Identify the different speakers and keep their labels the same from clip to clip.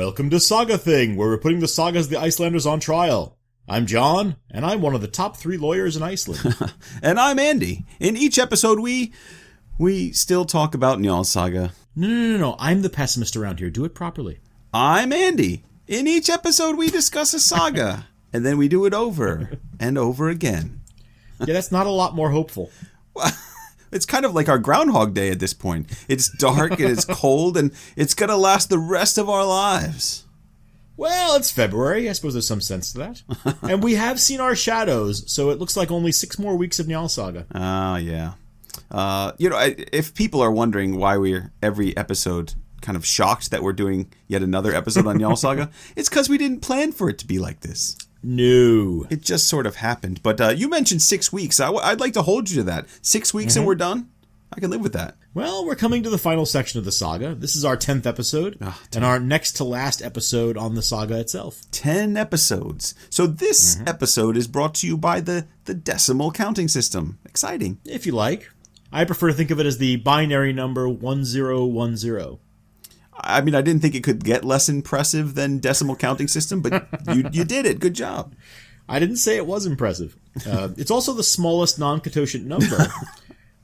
Speaker 1: Welcome to Saga Thing, where we're putting the sagas of the Icelanders on trial. I'm John, and I'm one of the top 3 lawyers in Iceland.
Speaker 2: And I'm Andy. In each episode, we still talk about Njal's saga.
Speaker 1: No. I'm the pessimist around here. Do it properly.
Speaker 2: I'm Andy. In each episode, we discuss a saga, and then we do it over and over again.
Speaker 1: Yeah, that's not a lot more hopeful.
Speaker 2: Well, it's kind of like our Groundhog Day at this point. It's dark and it's cold, and it's going to last the rest of our lives.
Speaker 1: Well, it's February. I suppose there's some sense to that. And we have seen our shadows, so it looks like only 6 more weeks of Njal saga.
Speaker 2: Oh, yeah. If people are wondering why we're every episode kind of shocked that we're doing yet another episode on Njal saga, it's because we didn't plan for it to be like this.
Speaker 1: No.
Speaker 2: It just sort of happened. But you mentioned 6 weeks. I'd like to hold you to that. 6 weeks and we're done? I can live with that.
Speaker 1: Well, we're coming to the final section of the saga. This is our 10th episode, and our next to last episode on the saga itself.
Speaker 2: 10 episodes. So this episode is brought to you by the decimal counting system. Exciting.
Speaker 1: If you like. I prefer to think of it as the binary number 1010.
Speaker 2: I mean, I didn't think it could get less impressive than decimal counting system, but you did it. Good job.
Speaker 1: I didn't say it was impressive. It's also the smallest non-cototient number,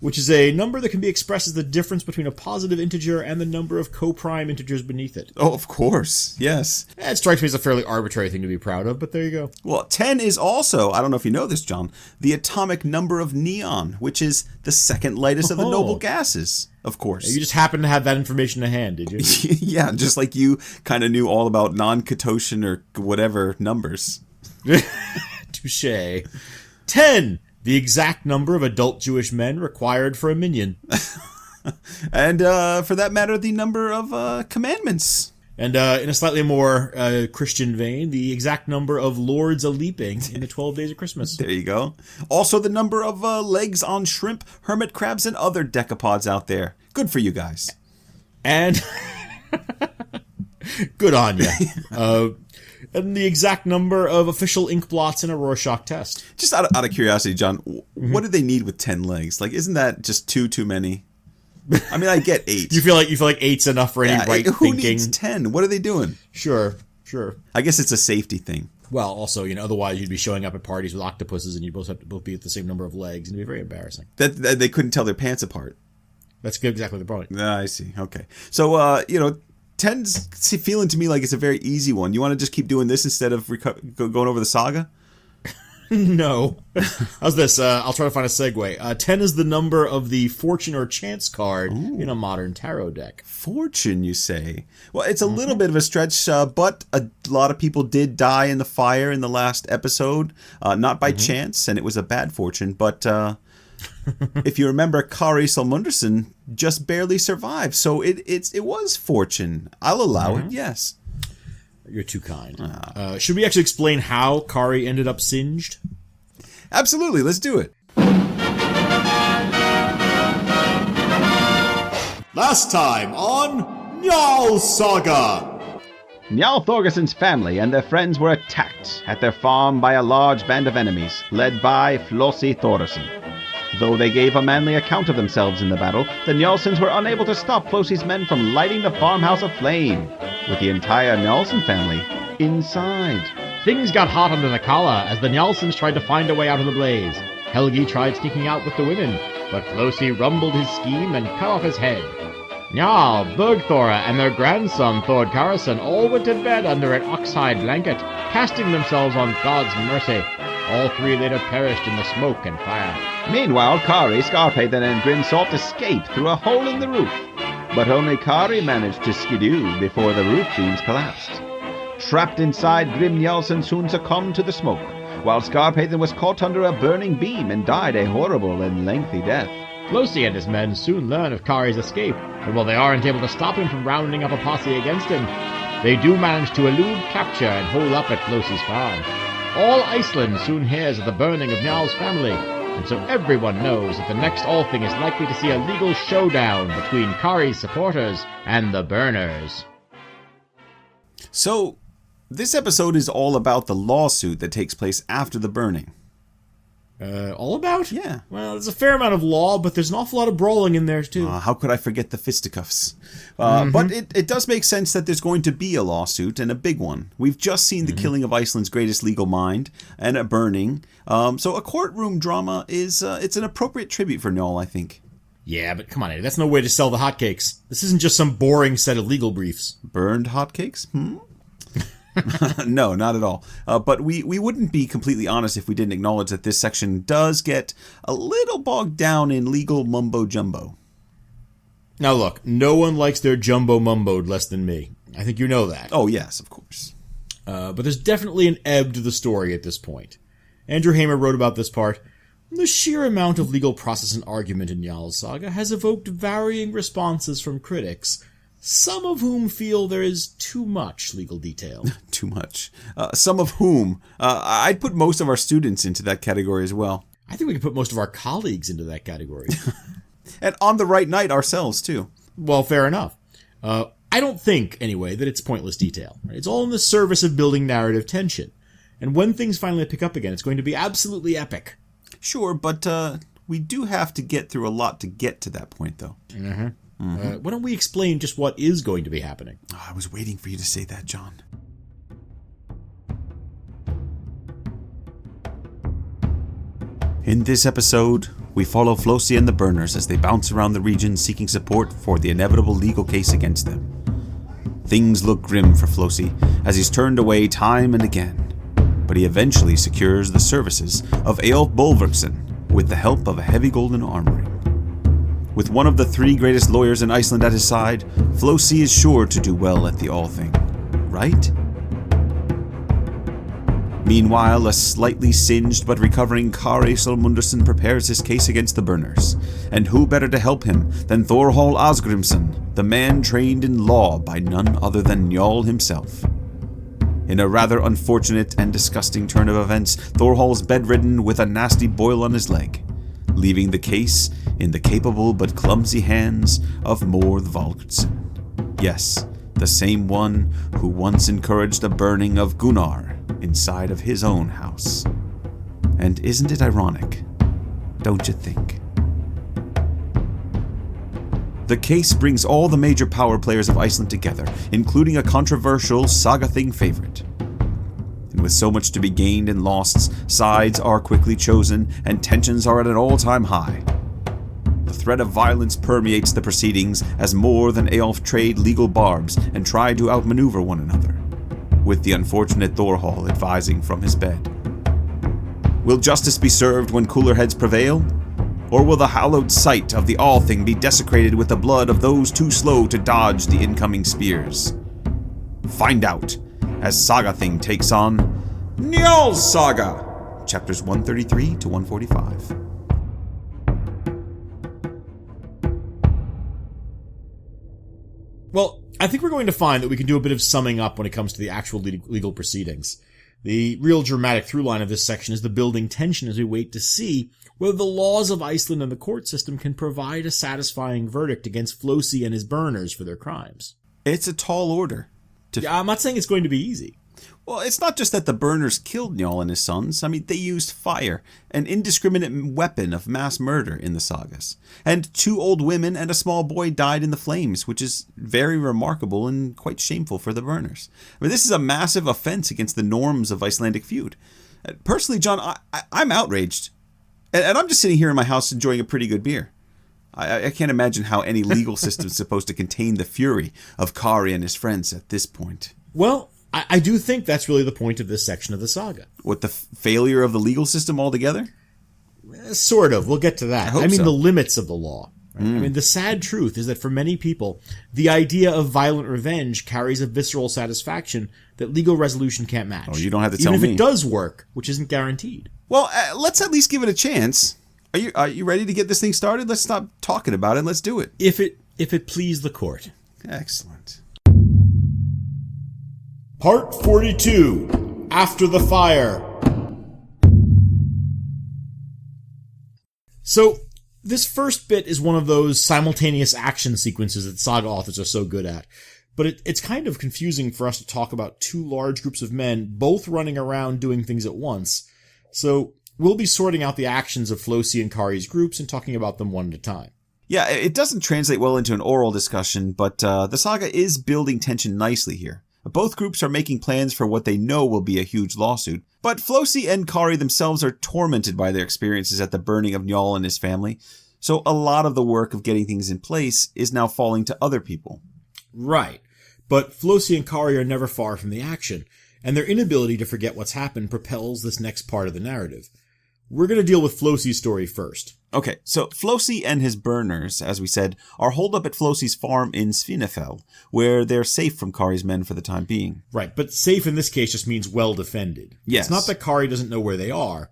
Speaker 1: which is a number that can be expressed as the difference between a positive integer and the number of co-prime integers beneath it.
Speaker 2: Oh, of course. Yes.
Speaker 1: It strikes me as a fairly arbitrary thing to be proud of, but there you go.
Speaker 2: Well, 10 is also, I don't know if you know this, John, the atomic number of neon, which is the second lightest of the noble gases, of course.
Speaker 1: You just happened to have that information to hand, did you?
Speaker 2: Yeah, just like you kind of knew all about non-cototient or whatever numbers.
Speaker 1: Touché. 10! The exact number of adult Jewish men required for a minyan.
Speaker 2: And for that matter, the number of commandments.
Speaker 1: And in a slightly more Christian vein, the exact number of lords a-leaping in the 12 days of Christmas.
Speaker 2: There you go. Also the number of legs on shrimp, hermit crabs, and other decapods out there. Good for you guys.
Speaker 1: And good on you. And the exact number of official ink blots in a Rorschach test.
Speaker 2: Just out of curiosity, John, what do they need with 10 legs? Like, isn't that just too many? I mean, I get 8.
Speaker 1: You feel like 8's enough for any right
Speaker 2: who
Speaker 1: thinking?
Speaker 2: Who needs 10? What are they doing?
Speaker 1: Sure.
Speaker 2: I guess it's a safety thing.
Speaker 1: Well, also, otherwise you'd be showing up at parties with octopuses and you'd both have to be at the same number of legs, and it'd be very embarrassing.
Speaker 2: That they couldn't tell their pants apart.
Speaker 1: That's exactly the point.
Speaker 2: I see. Okay. So, 10's feeling to me like it's a very easy one. You want to just keep doing this instead of going over the saga?
Speaker 1: No. How's this? I'll try to find a segue. 10 is the number of the fortune or chance card in a modern tarot deck.
Speaker 2: Fortune, you say? Well, it's a little bit of a stretch, but a lot of people did die in the fire in the last episode. Not by chance, and it was a bad fortune, but if you remember, Kari Salmundarson just barely survived, so it was fortune. I'll allow it, yes.
Speaker 1: You're too kind. Should we actually explain how Kari ended up singed?
Speaker 2: Absolutely, let's do it.
Speaker 1: Last time on Njal Saga.
Speaker 3: Njal Thorgerson's family and their friends were attacked at their farm by a large band of enemies, led by Flosi Thordarson. Though they gave a manly account of themselves in the battle, the Njalsons were unable to stop Flosi's men from lighting the farmhouse aflame, with the entire Njalson family inside.
Speaker 4: Things got hot under the collar as the Njalsons tried to find a way out of the blaze. Helgi tried sneaking out with the women, but Flosi rumbled his scheme and cut off his head. Njal, Bergthora, and their grandson Thord Karason all went to bed under an oxhide blanket, casting themselves on God's mercy. All 3 later perished in the smoke and fire.
Speaker 3: Meanwhile, Kari, Skarphéðin, and Grimsalt escaped through a hole in the roof. But only Kari managed to skidoo before the roof beams collapsed. Trapped inside, Grim Njalsson soon succumbed to the smoke, while Skarphéðin was caught under a burning beam and died a horrible and lengthy death.
Speaker 4: Flosi and his men soon learn of Kari's escape, but while they aren't able to stop him from rounding up a posse against him, they do manage to elude capture and hole up at Flosi's farm. All Iceland soon hears of the burning of Njal's family, and so everyone knows that the next Alþing is likely to see a legal showdown between Kari's supporters and the burners.
Speaker 2: So, this episode is all about the lawsuit that takes place after the burning.
Speaker 1: All about?
Speaker 2: Yeah.
Speaker 1: Well, there's a fair amount of law, but there's an awful lot of brawling in there, too.
Speaker 2: How could I forget the fisticuffs? But it does make sense that there's going to be a lawsuit, and a big one. We've just seen the killing of Iceland's greatest legal mind, and a burning. So a courtroom drama is it's an appropriate tribute for Njal, I think.
Speaker 1: Yeah, but come on, Eddie, that's no way to sell the hotcakes. This isn't just some boring set of legal briefs.
Speaker 2: Burned hotcakes? No, not at all. But we wouldn't be completely honest if we didn't acknowledge that this section does get a little bogged down in legal mumbo-jumbo.
Speaker 1: Now look, no one likes their jumbo-mumboed less than me. I think you know that.
Speaker 2: Oh, yes, of course.
Speaker 1: But there's definitely an ebb to the story at this point. Andrew Hamer wrote about this part. The sheer amount of legal process and argument in Njal's saga has evoked varying responses from critics, some of whom feel there is too much legal detail.
Speaker 2: Too much. Some of whom. I'd put most of our students into that category as well.
Speaker 1: I think we could put most of our colleagues into that category.
Speaker 2: And on the right night ourselves, too.
Speaker 1: Well, fair enough. I don't think, anyway, that it's pointless detail. It's all in the service of building narrative tension. And when things finally pick up again, it's going to be absolutely epic.
Speaker 2: Sure, but we do have to get through a lot to get to that point, though.
Speaker 1: Why don't we explain just what is going to be happening?
Speaker 2: Oh, I was waiting for you to say that, John. In this episode, we follow Flosi and the Burners as they bounce around the region seeking support for the inevitable legal case against them. Things look grim for Flosi as he's turned away time and again, but he eventually secures the services of Eyjolf Bolverksson with the help of a heavy golden armory. With one of the 3 greatest lawyers in Iceland at his side, Flosi is sure to do well at the Alþing, right? Meanwhile, a slightly singed but recovering Kari Salmundarson prepares his case against the Burners, and who better to help him than Thorhall Asgrimsson, the man trained in law by none other than Njal himself. In a rather unfortunate and disgusting turn of events, Thorhall's bedridden with a nasty boil on his leg, leaving the case in the capable but clumsy hands of Morð Valgardsson. Yes, the same one who once encouraged the burning of Gunnar inside of his own house. And isn't it ironic? Don't you think? The case brings all the major power players of Iceland together, including a controversial Saga Thing favorite. And with so much to be gained and lost, sides are quickly chosen and tensions are at an all-time high. The threat of violence permeates the proceedings as Morð and Eyjolf trade legal barbs and try to outmaneuver one another, with the unfortunate Thorhall advising from his bed. Will justice be served when cooler heads prevail? Or will the hallowed site of the Alþing be desecrated with the blood of those too slow to dodge the incoming spears? Find out as Saga Thing takes on Njal's Saga, chapters 133 to 145.
Speaker 1: Well, I think we're going to find that we can do a bit of summing up when it comes to the actual legal proceedings. The real dramatic through line of this section is the building tension as we wait to see whether the laws of Iceland and the court system can provide a satisfying verdict against Flosi and his burners for their crimes.
Speaker 2: It's a tall order.
Speaker 1: Yeah, I'm not saying it's going to be easy.
Speaker 2: Well, it's not just that the Burners killed Njal and his sons. I mean, they used fire, an indiscriminate weapon of mass murder in the Sagas. And 2 old women and a small boy died in the flames, which is very remarkable and quite shameful for the Burners. I mean, this is a massive offense against the norms of Icelandic feud. Personally, John, I'm outraged. And I'm just sitting here in my house enjoying a pretty good beer. I can't imagine how any legal system is supposed to contain the fury of Kari and his friends at this point.
Speaker 1: Well, I do think that's really the point of this section of the saga.
Speaker 2: What, the failure of the legal system altogether?
Speaker 1: Sort of. We'll get to that. I mean,
Speaker 2: so.
Speaker 1: The limits of the law. Right? I mean, the sad truth is that for many people, the idea of violent revenge carries a visceral satisfaction that legal resolution can't match.
Speaker 2: Oh, you don't have to tell me.
Speaker 1: Even if it does work, which isn't guaranteed.
Speaker 2: Well, let's at least give it a chance. Are you ready to get this thing started? Let's stop talking about it and let's do it.
Speaker 1: If it please the court.
Speaker 2: Excellent.
Speaker 1: Part 42. After the Fire. So, this first bit is one of those simultaneous action sequences that saga authors are so good at. But it's kind of confusing for us to talk about 2 large groups of men both running around doing things at once. So, We'll be sorting out the actions of Flosi and Kari's groups and talking about them one at a time.
Speaker 2: Yeah, it doesn't translate well into an oral discussion, but the saga is building tension nicely here. Both groups are making plans for what they know will be a huge lawsuit, but Flosi and Kari themselves are tormented by their experiences at the burning of Njal and his family, so a lot of the work of getting things in place is now falling to other people.
Speaker 1: Right, but Flosi and Kari are never far from the action, and their inability to forget what's happened propels this next part of the narrative. We're going to deal with Flosi's story first.
Speaker 2: Okay, so Flosi and his burners, as we said, are holed up at Flosi's farm in Svinefell, where they're safe from Kari's men for the time being.
Speaker 1: Right, but safe in this case just means well defended.
Speaker 2: Yes.
Speaker 1: It's not that Kari doesn't know where they are.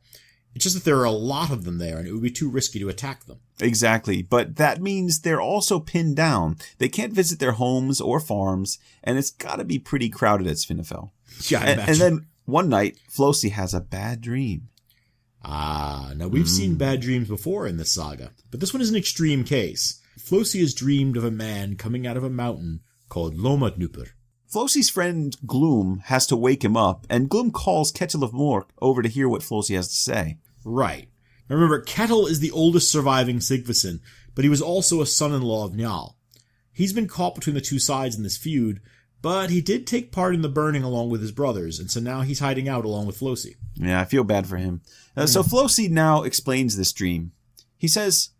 Speaker 1: It's just that there are a lot of them there, and it would be too risky to attack them.
Speaker 2: Exactly, but that means they're also pinned down. They can't visit their homes or farms, and it's got to be pretty crowded at Svinefell.
Speaker 1: Yeah, I imagine.
Speaker 2: And then one night, Flosi has a bad dream.
Speaker 1: Now we've seen bad dreams before in this saga, but this one is an extreme case. Flosi has dreamed of a man coming out of a mountain called Lomadnúpr.
Speaker 2: Flosi's friend Gloom has to wake him up, and Gloom calls Ketil of Mork over to hear what Flosi has to say.
Speaker 1: Right. Now remember, Ketil is the oldest surviving Sigvason, but he was also a son-in-law of Njal. He's been caught between the two sides in this feud, but he did take part in the burning along with his brothers, and so now he's hiding out along with Flosi.
Speaker 2: Yeah, I feel bad for him. So Flosi now explains this dream. He says,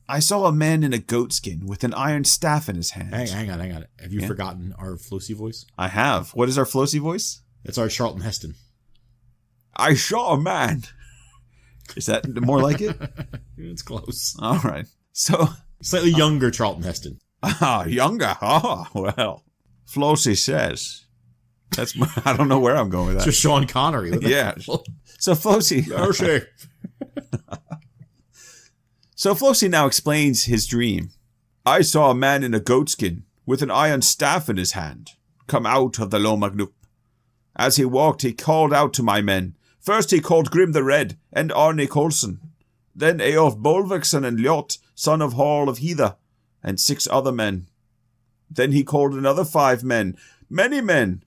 Speaker 2: I saw a man in a goatskin with an iron staff in his hand.
Speaker 1: Hang on. Have you forgotten our Flosi voice?
Speaker 2: I have. What is our Flosi voice?
Speaker 1: It's our Charlton Heston.
Speaker 2: I saw a man. Is that more like it?
Speaker 1: It's close.
Speaker 2: All right. So
Speaker 1: Slightly younger Charlton Heston.
Speaker 2: Younger. Well. Flosi says. That's I don't know where I'm going with that.
Speaker 1: It's just Sean Connery.
Speaker 2: Yeah. So Flosi. So Flosi now explains his dream. I saw a man in a goatskin with an iron staff in his hand come out of the Lomadnúpr. As he walked, he called out to my men. First he called Grim the Red and Arne Coulson. Then Eyjolf Bolverksson and Ljot, son of Hall of Heather, and 6 other men. Then he called another 5 men, many men.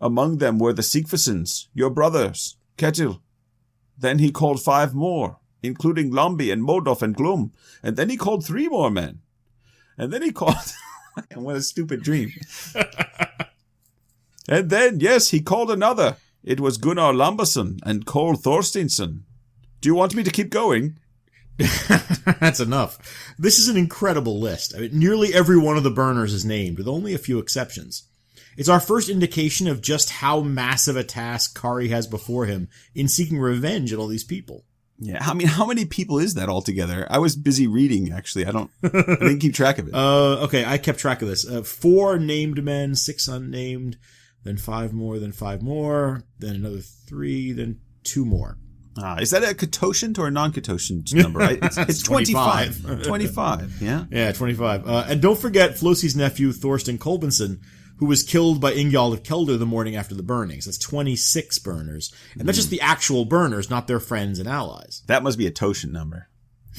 Speaker 2: Among them were the Sigfusons, your brothers, Ketil. Then he called 5 more, including Lombi and Modolf and Glum. And then he called 3 more men. And then he called... What a stupid dream. And then, yes, he called another. It was Gunnar Lamberson and Cole Thorsteinsson. Do you want me to keep going?
Speaker 1: That's enough. This is an incredible list. I mean, nearly every one of the burners is named, with only a few exceptions. It's our first indication of just how massive a task Kari has before him in seeking revenge on all these people.
Speaker 2: Yeah, I mean, how many people is that altogether? I was busy reading, actually. I didn't keep track of it.
Speaker 1: Okay, I kept track of this. 4 named men, 6 unnamed, then 5 more, then 5 more, then another 3, then 2 more.
Speaker 2: Is that a quotient or a non-quotient number? Right? It's 25. 25, yeah?
Speaker 1: Yeah, 25. And don't forget Flosi's nephew, Thorstein Kolbensson, who was killed by Ingjald of Kelder the morning after the burnings. That's 26 burners. And that's just the actual burners, not their friends and allies.
Speaker 2: That must be a quotient number.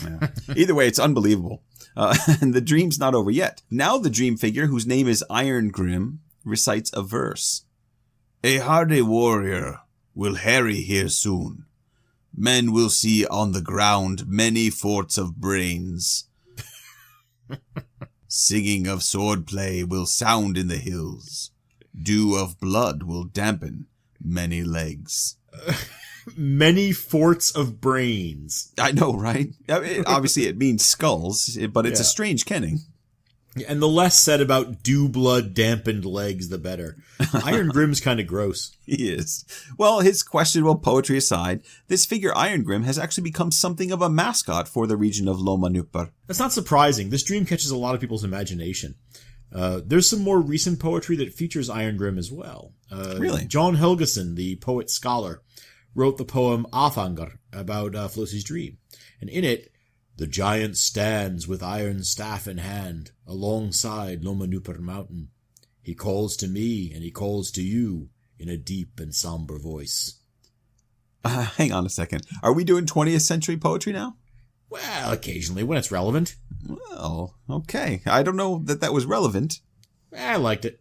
Speaker 2: Yeah. Either way, it's unbelievable. And the dream's not over yet. Now the dream figure, whose name is Iron Grim, recites a verse. A hardy warrior will harry here soon. Men will see on the ground many forts of brains. Singing of swordplay will sound in the hills. Dew of blood will dampen many legs.
Speaker 1: Many forts of brains.
Speaker 2: I know, right? I mean, obviously it means skulls, but it's a strange kenning.
Speaker 1: And the less said about dew blood dampened legs, the better. Iron Grim's kind of gross.
Speaker 2: He is. Well, his questionable poetry aside, this figure Iron Grim has actually become something of a mascot for the region of Lomadnúpr.
Speaker 1: That's not surprising. This dream catches a lot of people's imagination. There's some more recent poetry that features Iron Grim as well.
Speaker 2: Really?
Speaker 1: John Helgeson, the poet-scholar, wrote the poem Alþing about Flosi's dream. And in it, the giant stands with iron staff in hand alongside Lomadnúpr mountain. He calls to me and he calls to you in a deep and somber voice.
Speaker 2: Hang on a second. Are we doing 20th century poetry now?
Speaker 1: Well, occasionally when it's relevant.
Speaker 2: Well, okay. I don't know that was relevant.
Speaker 1: I liked it.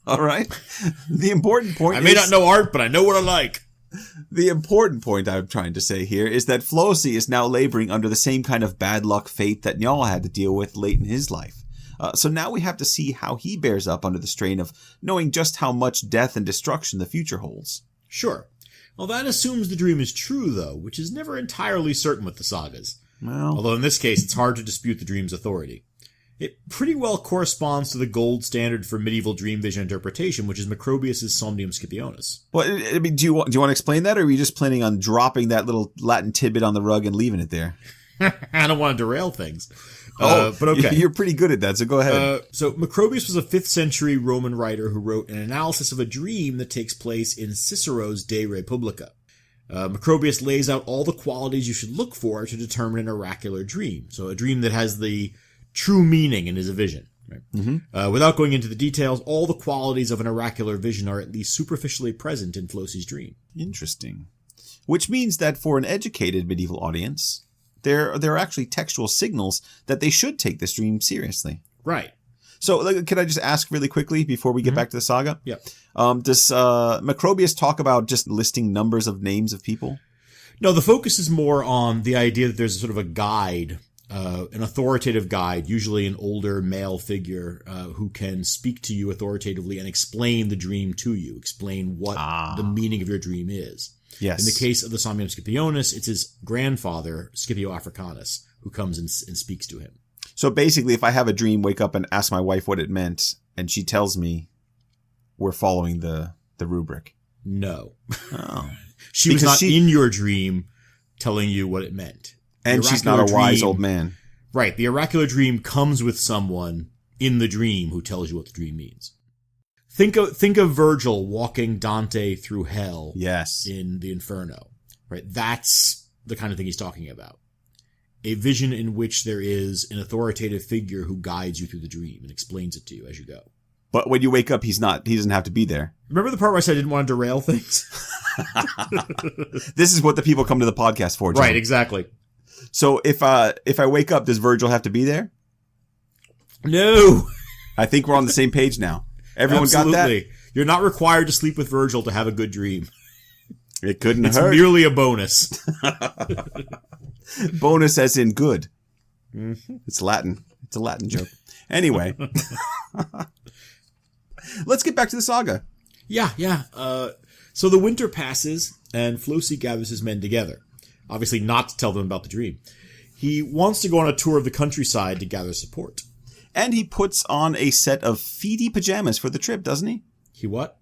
Speaker 2: All right. The important point
Speaker 1: I may not know art, but I know what I like.
Speaker 2: The important point I'm trying to say here is that Flosi is now laboring under the same kind of bad luck fate that Njal had to deal with late in his life. So now we have to see how he bears up under the strain of knowing just how much death and destruction the future holds.
Speaker 1: Sure. Well, that assumes the dream is true, though, which is never entirely certain with the sagas.
Speaker 2: Well,
Speaker 1: Although in this case, it's hard to dispute the dream's authority. It pretty well corresponds to the gold standard for medieval dream vision interpretation, which is Macrobius's Somnium Scipionis.
Speaker 2: well, I mean, do you want to explain that, or are you just planning on dropping that little Latin tidbit on the rug and leaving it there?
Speaker 1: I don't want to derail things. But okay.
Speaker 2: You're pretty good at that, so go ahead.
Speaker 1: So Macrobius was a 5th century Roman writer who wrote an analysis of a dream that takes place in Cicero's De Republica. Macrobius lays out all the qualities you should look for to determine an oracular dream. So a dream that has the true meaning and is a vision. Right? Without going into the details, all the qualities of an oracular vision are at least superficially present in Flosi's dream.
Speaker 2: Interesting. Which means that for an educated medieval audience, there are actually textual signals that they should take this dream seriously.
Speaker 1: Right.
Speaker 2: So, can I just ask really quickly before we get back to the saga?
Speaker 1: Yeah.
Speaker 2: Does Macrobius talk about just listing numbers of names of people?
Speaker 1: No, the focus is more on the idea that there's sort of a guide, an authoritative guide, usually an older male figure who can speak to you authoritatively and explain the dream to you, explain what the meaning of your dream is.
Speaker 2: Yes.
Speaker 1: In the case of the Somnium Scipionis, it's his grandfather, Scipio Africanus, who comes and speaks to him.
Speaker 2: So basically, if I have a dream, wake up and ask my wife what it meant, and she tells me, we're following the rubric.
Speaker 1: No.
Speaker 2: Oh.
Speaker 1: She was not in your dream telling you what it meant.
Speaker 2: And she's not a wise old man.
Speaker 1: Right. The oracular dream comes with someone in the dream who tells you what the dream means. Think of Virgil walking Dante through hell.
Speaker 2: Yes.
Speaker 1: In the Inferno. Right. That's the kind of thing he's talking about. A vision in which there is an authoritative figure who guides you through the dream and explains it to you as you go.
Speaker 2: But when you wake up, he doesn't have to be there.
Speaker 1: Remember the part where I said I didn't want to derail things?
Speaker 2: This is what the people come to the podcast for, John.
Speaker 1: Right, exactly.
Speaker 2: So if I wake up, does Virgil have to be there?
Speaker 1: No.
Speaker 2: I think we're on the same page now. Everyone
Speaker 1: Absolutely.
Speaker 2: got that?
Speaker 1: You're not required to sleep with Virgil to have a good dream.
Speaker 2: It couldn't
Speaker 1: It's
Speaker 2: hurt.
Speaker 1: merely a bonus.
Speaker 2: Bonus as in good.
Speaker 1: Mm-hmm.
Speaker 2: It's Latin. It's a Latin joke. Anyway. Let's get back to the saga.
Speaker 1: Yeah. So the winter passes, and Flosi gathers his men together. Obviously not to tell them about the dream. He wants to go on a tour of the countryside to gather support.
Speaker 2: And he puts on a set of feety pajamas for the trip, doesn't he?
Speaker 1: He what?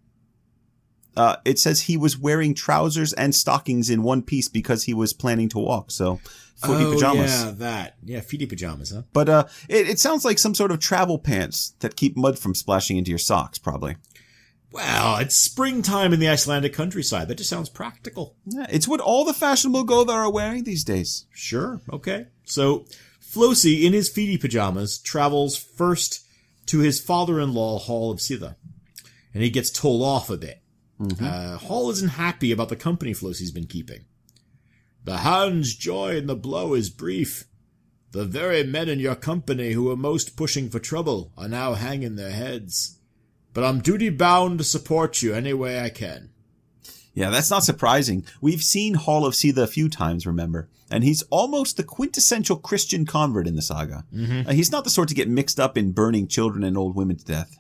Speaker 2: It says he was wearing trousers and stockings in one piece because he was planning to walk. So, footy pajamas.
Speaker 1: Yeah, that. Yeah, feety pajamas, huh?
Speaker 2: But it sounds like some sort of travel pants that keep mud from splashing into your socks, probably.
Speaker 1: Well, it's springtime in the Icelandic countryside. That just sounds practical.
Speaker 2: Yeah, it's what all the fashionable Gothar are wearing these days.
Speaker 1: Sure, okay. So, Flosi, in his feety pajamas, travels first to his father-in-law, Hall of Sitha. And he gets told off a bit. Hall isn't happy about the company Flosi's been keeping. The hound's joy in the blow is brief. The very men in your company who were most pushing for trouble are now hanging their heads. But I'm duty-bound to support you any way I can.
Speaker 2: Yeah, that's not surprising. We've seen Hall of Sitha a few times, remember? And he's almost the quintessential Christian convert in the saga. He's not the sort to get mixed up in burning children and old women to death.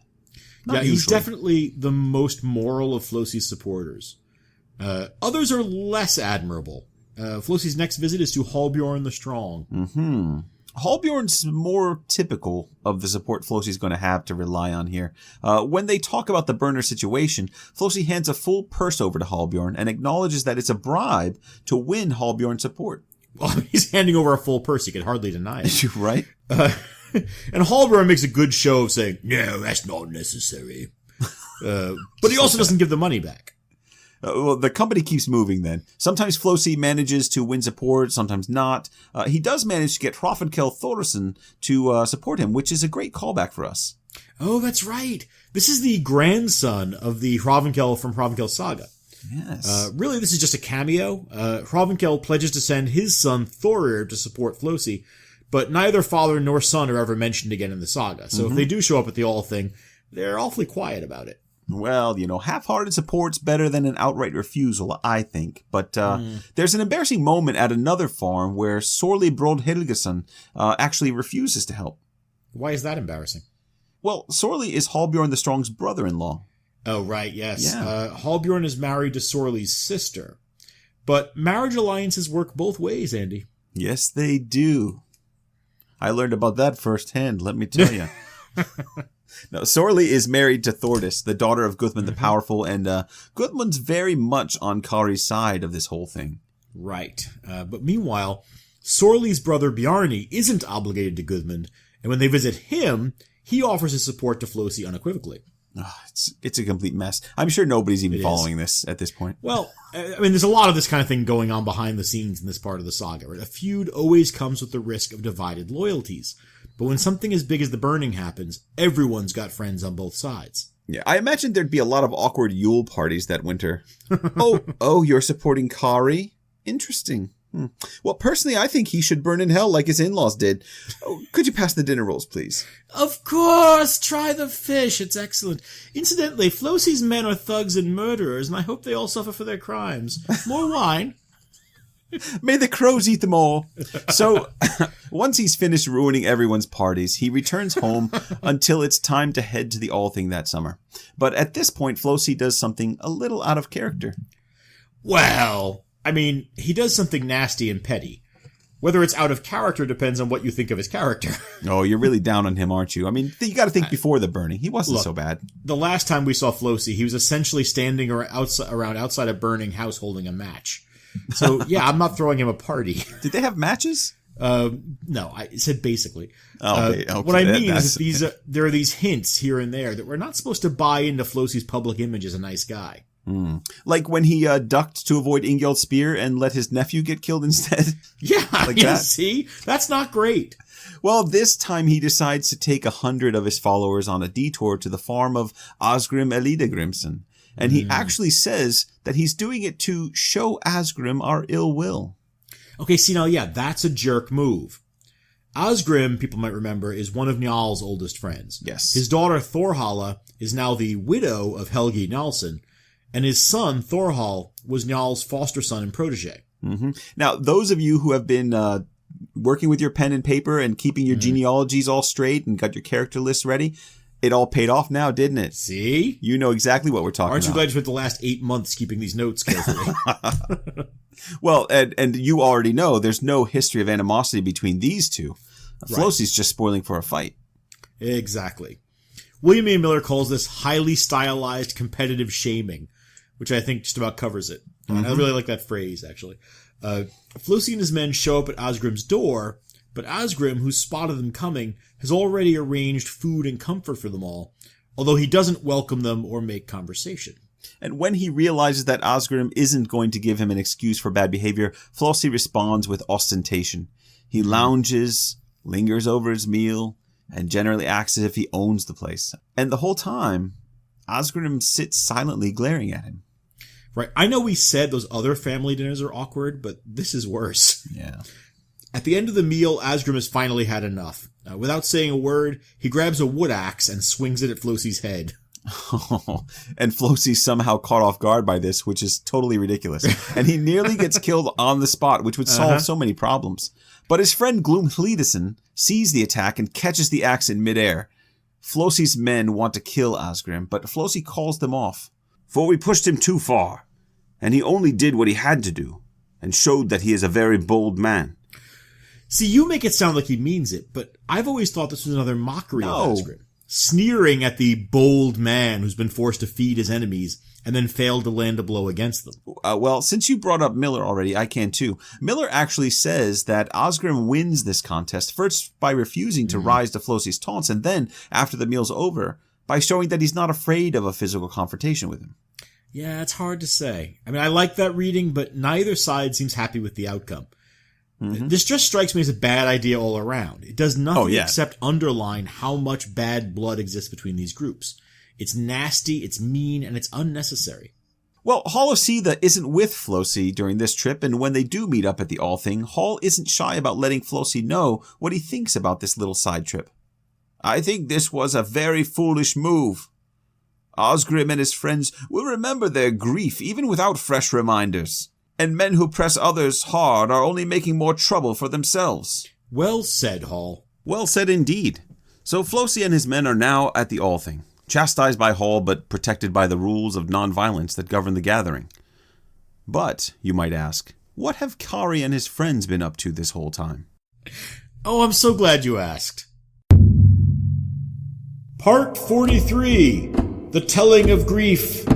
Speaker 2: Not
Speaker 1: he's
Speaker 2: usually.
Speaker 1: definitely the most moral of Flosi's supporters. Others are less admirable. Flosi's next visit is to Hallbjorn the Strong.
Speaker 2: Hallbjorn's more typical of the support Flosi's going to have to rely on here. When they talk about the burner situation, Flosi hands a full purse over to Hallbjorn and acknowledges that it's a bribe to win Hallbjorn's support.
Speaker 1: Well, he's handing over a full purse. He can hardly deny it.
Speaker 2: You're right.
Speaker 1: And Hallbjorn makes a good show of saying, no, that's not necessary. But he also doesn't give the money back.
Speaker 2: Well, the company keeps moving then. Sometimes Flosi manages to win support, sometimes not. He does manage to get Hrafnkel Thorsson to support him, which is a great callback for us.
Speaker 1: Oh, that's right. This is the grandson of the Hrafnkel from Hrafnkel's saga.
Speaker 2: Yes.
Speaker 1: Really, this is just a cameo. Hrafnkel pledges to send his son Thorir to support Flosi, but neither father nor son are ever mentioned again in the saga. So if they do show up at the Alþing, they're awfully quiet about it.
Speaker 2: Well, half-hearted support's better than an outright refusal, I think. But there's an embarrassing moment at another farm where Sorli Morð Helgason actually refuses to help.
Speaker 1: Why is that embarrassing?
Speaker 2: Well, Sorli is Hallbjorn the Strong's brother-in-law.
Speaker 1: Oh, right, yes.
Speaker 2: Yeah.
Speaker 1: Hallbjorn is married to Sorli's sister. But marriage alliances work both ways, Andy.
Speaker 2: Yes, they do. I learned about that firsthand, let me tell you. No, Sorli is married to Thordis, the daughter of Guthmund the Powerful, and Guthmund's very much on Kari's side of this whole thing. Right.
Speaker 1: But meanwhile, Sorli's brother Bjarni isn't obligated to Guthmund, and when they visit him, he offers his support to Flosi unequivocally.
Speaker 2: Oh, it's a complete mess. I'm sure nobody's even following this at this point.
Speaker 1: Well, there's a lot of this kind of thing going on behind the scenes in this part of the saga. Right? A feud always comes with the risk of divided loyalties. But when something as big as the burning happens, everyone's got friends on both sides.
Speaker 2: Yeah, I imagine there'd be a lot of awkward Yule parties that winter. Oh, you're supporting Kari? Interesting. Well, personally, I think he should burn in hell like his in-laws did. Oh, could you pass the dinner rolls, please?
Speaker 1: Of course! Try the fish. It's excellent. Incidentally, Flosi's men are thugs and murderers, and I hope they all suffer for their crimes. More wine?
Speaker 2: May the crows eat them all. So, once he's finished ruining everyone's parties, he returns home until it's time to head to the Alþing that summer. But at this point, Flosi does something a little out of character.
Speaker 1: Well, he does something nasty and petty. Whether it's out of character depends on what you think of his character.
Speaker 2: Oh, you're really down on him, aren't you? You got to think before the burning. He wasn't so bad.
Speaker 1: The last time we saw Flosi, he was essentially standing around outside a burning house holding a match. So, yeah, I'm not throwing him a party.
Speaker 2: Did they have matches?
Speaker 1: No, I said basically.
Speaker 2: Okay.
Speaker 1: What I mean is there are these hints here and there that we're not supposed to buy into Flosi's public image as a nice guy.
Speaker 2: Like when he ducked to avoid Ingjald's spear and let his nephew get killed instead?
Speaker 1: Yeah, that. See? That's not great.
Speaker 2: Well, this time he decides to take 100 of his followers on a detour to the farm of Asgrim Elidagrimsson. And he actually says that he's doing it to show Asgrim our ill will.
Speaker 1: Okay, see now, yeah, that's a jerk move. Asgrim, people might remember, is one of Njal's oldest friends.
Speaker 2: Yes.
Speaker 1: His daughter Thorhalla is now the widow of Helgi Njalsson, and his son Thorhall was Njal's foster son and protégé.
Speaker 2: Mm-hmm. Now, those of you who have been working with your pen and paper and keeping your genealogies all straight and got your character lists ready, it all paid off now, didn't it?
Speaker 1: See?
Speaker 2: You know exactly what we're talking about.
Speaker 1: Aren't you glad you spent the last 8 months keeping these notes carefully?
Speaker 2: Well, and you already know there's no history of animosity between these two. Right. Flosi's just spoiling for a fight.
Speaker 1: Exactly. William A. Miller calls this highly stylized competitive shaming, which I think just about covers it. And I really like that phrase, actually. Flosi and his men show up at Asgrim's door, but Asgrim, who spotted them coming, has already arranged food and comfort for them all, although he doesn't welcome them or make conversation.
Speaker 2: And when he realizes that Asgrim isn't going to give him an excuse for bad behavior, Flosi responds with ostentation. He lounges, lingers over his meal, and generally acts as if he owns the place. And the whole time, Asgrim sits silently glaring at him.
Speaker 1: Right. I know we said those other family dinners are awkward, but this is worse.
Speaker 2: Yeah.
Speaker 1: At the end of the meal, Asgrim has finally had enough. Without saying a word, he grabs a wood axe and swings it at Flosi's head.
Speaker 2: And Flosi's somehow caught off guard by this, which is totally ridiculous. And he nearly gets killed on the spot, which would solve so many problems. But his friend Gloomhlidason sees the attack and catches the axe in midair. Flosi's men want to kill Asgrim, but Flosi calls them off. For we pushed him too far, and he only did what he had to do, and showed that he is a very bold man.
Speaker 1: See, you make it sound like he means it, but I've always thought this was another mockery of Asgrim. Sneering at the bold man who's been forced to feed his enemies and then failed to land a blow against them.
Speaker 2: Well, since you brought up Miller already, I can too. Miller actually says that Asgrim wins this contest, first by refusing to rise to Flosi's taunts, and then, after the meal's over, by showing that he's not afraid of a physical confrontation with him.
Speaker 1: Yeah, it's hard to say. I like that reading, but neither side seems happy with the outcome. This just strikes me as a bad idea all around. It does nothing except underline how much bad blood exists between these groups. It's nasty, it's mean, and it's unnecessary.
Speaker 2: Well, Hall of Seetha isn't with Flosi during this trip, and when they do meet up at the Alþing, Hall isn't shy about letting Flosi know what he thinks about this little side trip. I think this was a very foolish move. Asgrim and his friends will remember their grief even without fresh reminders. And men who press others hard are only making more trouble for themselves.
Speaker 1: Well said, Hall.
Speaker 2: Well said indeed. So Flosi and his men are now at the Alþing, chastised by Hall but protected by the rules of non-violence that govern the gathering. But, you might ask, what have Kari and his friends been up to this whole time?
Speaker 1: Oh, I'm so glad you asked. Part 43. The Telling of Grief.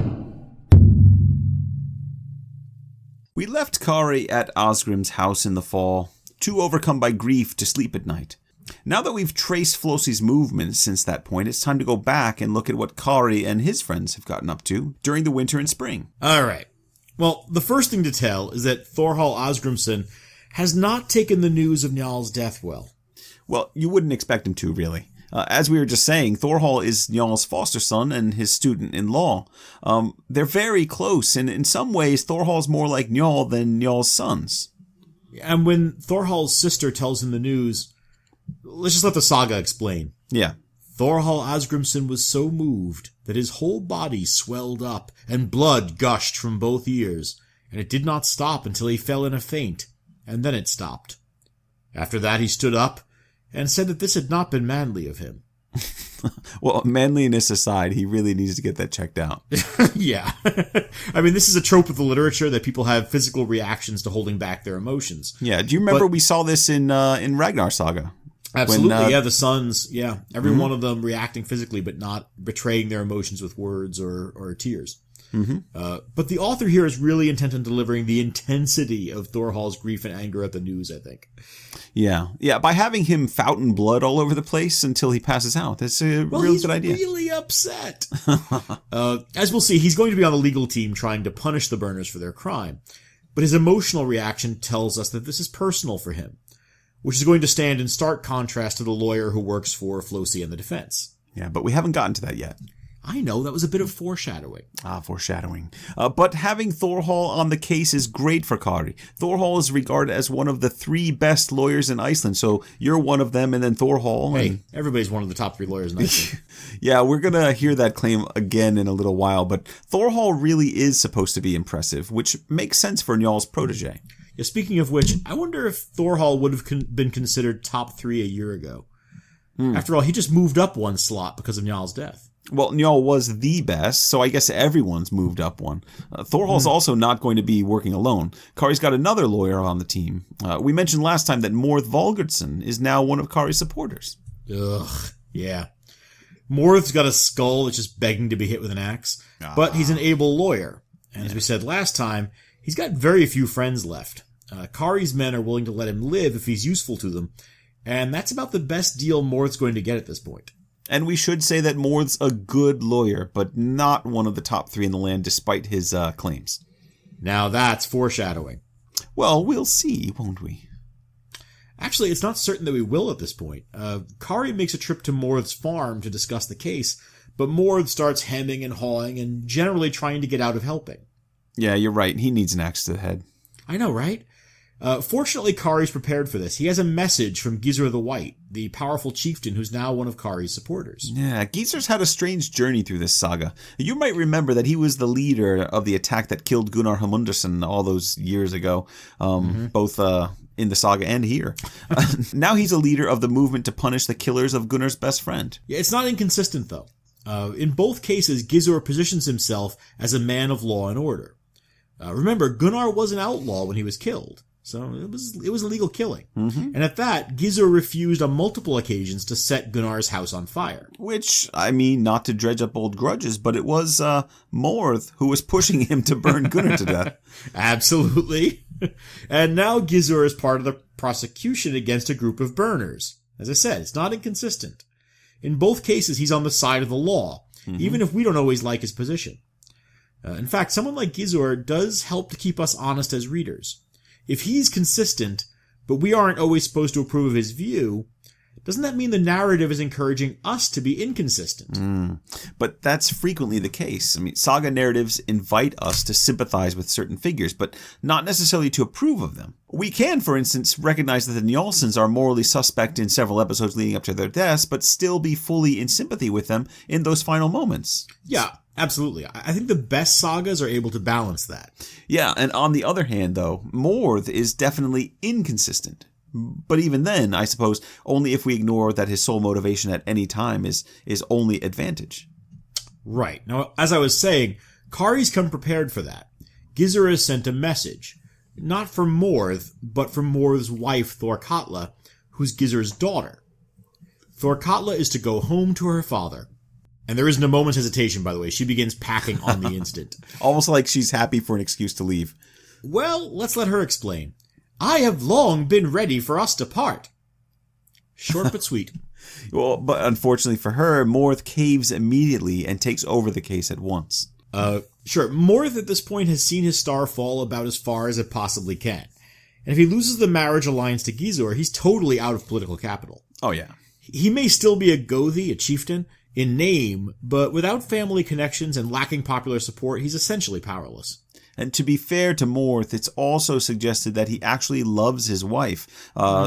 Speaker 2: We left Kari at Asgrim's house in the fall, too overcome by grief to sleep at night. Now that we've traced Flosi's movements since that point, it's time to go back and look at what Kari and his friends have gotten up to during the winter and spring.
Speaker 1: Alright. Well, the first thing to tell is that Thorhall Asgrimsson has not taken the news of Njal's death well.
Speaker 2: Well, you wouldn't expect him to, really. As we were just saying, Thorhall is Njal's foster son and his student in law. They're very close, and in some ways, Thorhall's more like Njal than Njal's sons.
Speaker 1: And when Thorhall's sister tells him the news, let's just let the saga explain.
Speaker 2: Yeah.
Speaker 1: Thorhall Asgrimsson was so moved that his whole body swelled up and blood gushed from both ears, and it did not stop until he fell in a faint, and then it stopped. After that he stood up and said that this had not been manly of him.
Speaker 2: Well, manliness aside, he really needs to get that checked out.
Speaker 1: Yeah. I mean, this is a trope of the literature that people have physical reactions to holding back their emotions.
Speaker 2: Yeah, do you remember we saw this in Ragnar Saga?
Speaker 1: Absolutely, yeah, the sons, yeah. Every one of them reacting physically, but not betraying their emotions with words or tears. But the author here is really intent on delivering the intensity of Thorhall's grief and anger at the news, I think.
Speaker 2: Yeah, by having him fountain blood all over the place until he passes out. That's a real good idea.
Speaker 1: He's really upset. As we'll see, he's going to be on the legal team trying to punish the burners for their crime. But his emotional reaction tells us that this is personal for him, which is going to stand in stark contrast to the lawyer who works for Flosi and the defense.
Speaker 2: Yeah, but we haven't gotten to that yet.
Speaker 1: I know, that was a bit of foreshadowing.
Speaker 2: Foreshadowing. But having Thorhall on the case is great for Kari. Thorhall is regarded as one of the 3 best lawyers in Iceland, so you're one of them, and then Thorhall.
Speaker 1: Hey, everybody's one of the top 3 lawyers in Iceland.
Speaker 2: Yeah, we're going to hear that claim again in a little while, but Thorhall really is supposed to be impressive, which makes sense for Njal's protege.
Speaker 1: Yeah, speaking of which, I wonder if Thorhall would have been considered top 3 a year ago. After all, he just moved up 1 slot because of Njal's death.
Speaker 2: Well, Njal was the best, so I guess everyone's moved up 1. Thorhall's also not going to be working alone. Kari's got another lawyer on the team. We mentioned last time that Morð Valgardsson is now one of Kari's supporters.
Speaker 1: Ugh, yeah. Morth's got a skull that's just begging to be hit with an axe, but he's an able lawyer. And as we said last time, he's got very few friends left. Kari's men are willing to let him live if he's useful to them, and that's about the best deal Morth's going to get at this point.
Speaker 2: And we should say that Morth's a good lawyer, but not one of the top 3 in the land despite his claims.
Speaker 1: Now that's foreshadowing.
Speaker 2: Well, we'll see, won't we?
Speaker 1: Actually, it's not certain that we will at this point. Kari makes a trip to Morth's farm to discuss the case, but Morth starts hemming and hawing and generally trying to get out of helping.
Speaker 2: Yeah, you're right. He needs an axe to the head.
Speaker 1: I know, right? Fortunately, Kari's prepared for this. He has a message from Gizur the White, the powerful chieftain who's now one of Kari's supporters.
Speaker 2: Yeah, Gizur's had a strange journey through this saga. You might remember that he was the leader of the attack that killed Gunnar Hamundarson all those years ago, both in the saga and here. Now he's a leader of the movement to punish the killers of Gunnar's best friend.
Speaker 1: Yeah, it's not inconsistent, though. In both cases, Gizur positions himself as a man of law and order. Remember, Gunnar was an outlaw when he was killed. So it was a legal killing. And at that, Gizur refused on multiple occasions to set Gunnar's house on fire.
Speaker 2: Which, I mean, not to dredge up old grudges, but it was Morð who was pushing him to burn Gunnar to death.
Speaker 1: Absolutely. And now Gizur is part of the prosecution against a group of burners. As I said, it's not inconsistent. In both cases, he's on the side of the law, even if we don't always like his position. In fact, someone like Gizur does help to keep us honest as readers. If he's consistent, but we aren't always supposed to approve of his view, doesn't that mean the narrative is encouraging us to be inconsistent?
Speaker 2: But that's frequently the case. I mean, saga narratives invite us to sympathize with certain figures, but not necessarily to approve of them. We can, for instance, recognize that the Njalsons are morally suspect in several episodes leading up to their deaths, but still be fully in sympathy with them in those final moments.
Speaker 1: Yeah, Absolutely. I think the best sagas are able to balance that.
Speaker 2: Yeah, and on the other hand, though, Morð is definitely inconsistent. But even then, I suppose, only if we ignore that his sole motivation at any time is only advantage.
Speaker 1: Right. Now, as I was saying, Kari's come prepared for that. Gizur has sent a message. Not from Morð, but from Morð's wife, Thorkatla, who's Gizur's daughter. Thorkatla is to go home to her father. And there isn't a moment's hesitation, by the way. She begins packing on the instant.
Speaker 2: Almost like she's happy for an excuse to leave.
Speaker 1: Well, let's let her explain. I have long been ready for us to part. Short but sweet.
Speaker 2: Well, but unfortunately for her, Morð caves immediately and takes over the case at once.
Speaker 1: Sure. Morð at this point has seen his star fall about as far as it possibly can. And if he loses the marriage alliance to Gizur, he's totally out of political capital.
Speaker 2: Oh, yeah.
Speaker 1: He may still be a Gothi, a chieftain, in name, but without family connections and lacking popular support, he's essentially powerless.
Speaker 2: And to be fair to Morð, it's also suggested that he actually loves his wife.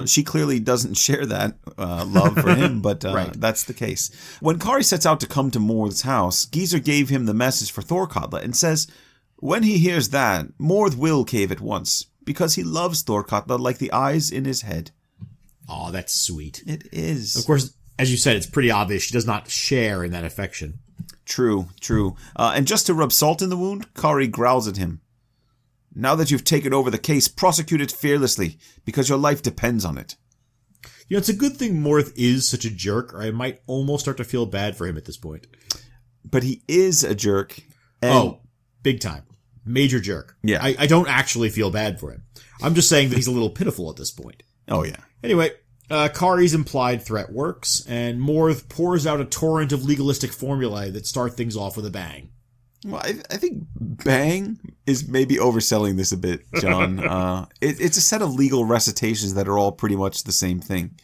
Speaker 2: She clearly doesn't share that love for him, but
Speaker 1: Right.
Speaker 2: That's the case. When Kari sets out to come to Morð's house, Gizur gave him the message for Thorkatla and says, when he hears that, Morð will cave at once, because he loves Thorkatla like the eyes in his head.
Speaker 1: Oh, that's sweet.
Speaker 2: It is.
Speaker 1: Of course, as you said, it's pretty obvious she does not share in that affection.
Speaker 2: True. And just to rub salt in the wound, Kari growls at him. Now that you've taken over the case, prosecute it fearlessly, because your life depends on it.
Speaker 1: You know, it's a good thing Morð is such a jerk, or I might almost start to feel bad for him at this point.
Speaker 2: But he is a jerk. And
Speaker 1: Oh, big time. Major jerk.
Speaker 2: Yeah.
Speaker 1: I don't actually feel bad for him. I'm just saying that he's a little pitiful at this point.
Speaker 2: Oh, yeah.
Speaker 1: Anyway, Kari's implied threat works, and Morð pours out a torrent of legalistic formulae that start things off with a bang.
Speaker 2: Well, I think bang is maybe overselling this a bit, John. It's a set of legal recitations that are all pretty much the same thing.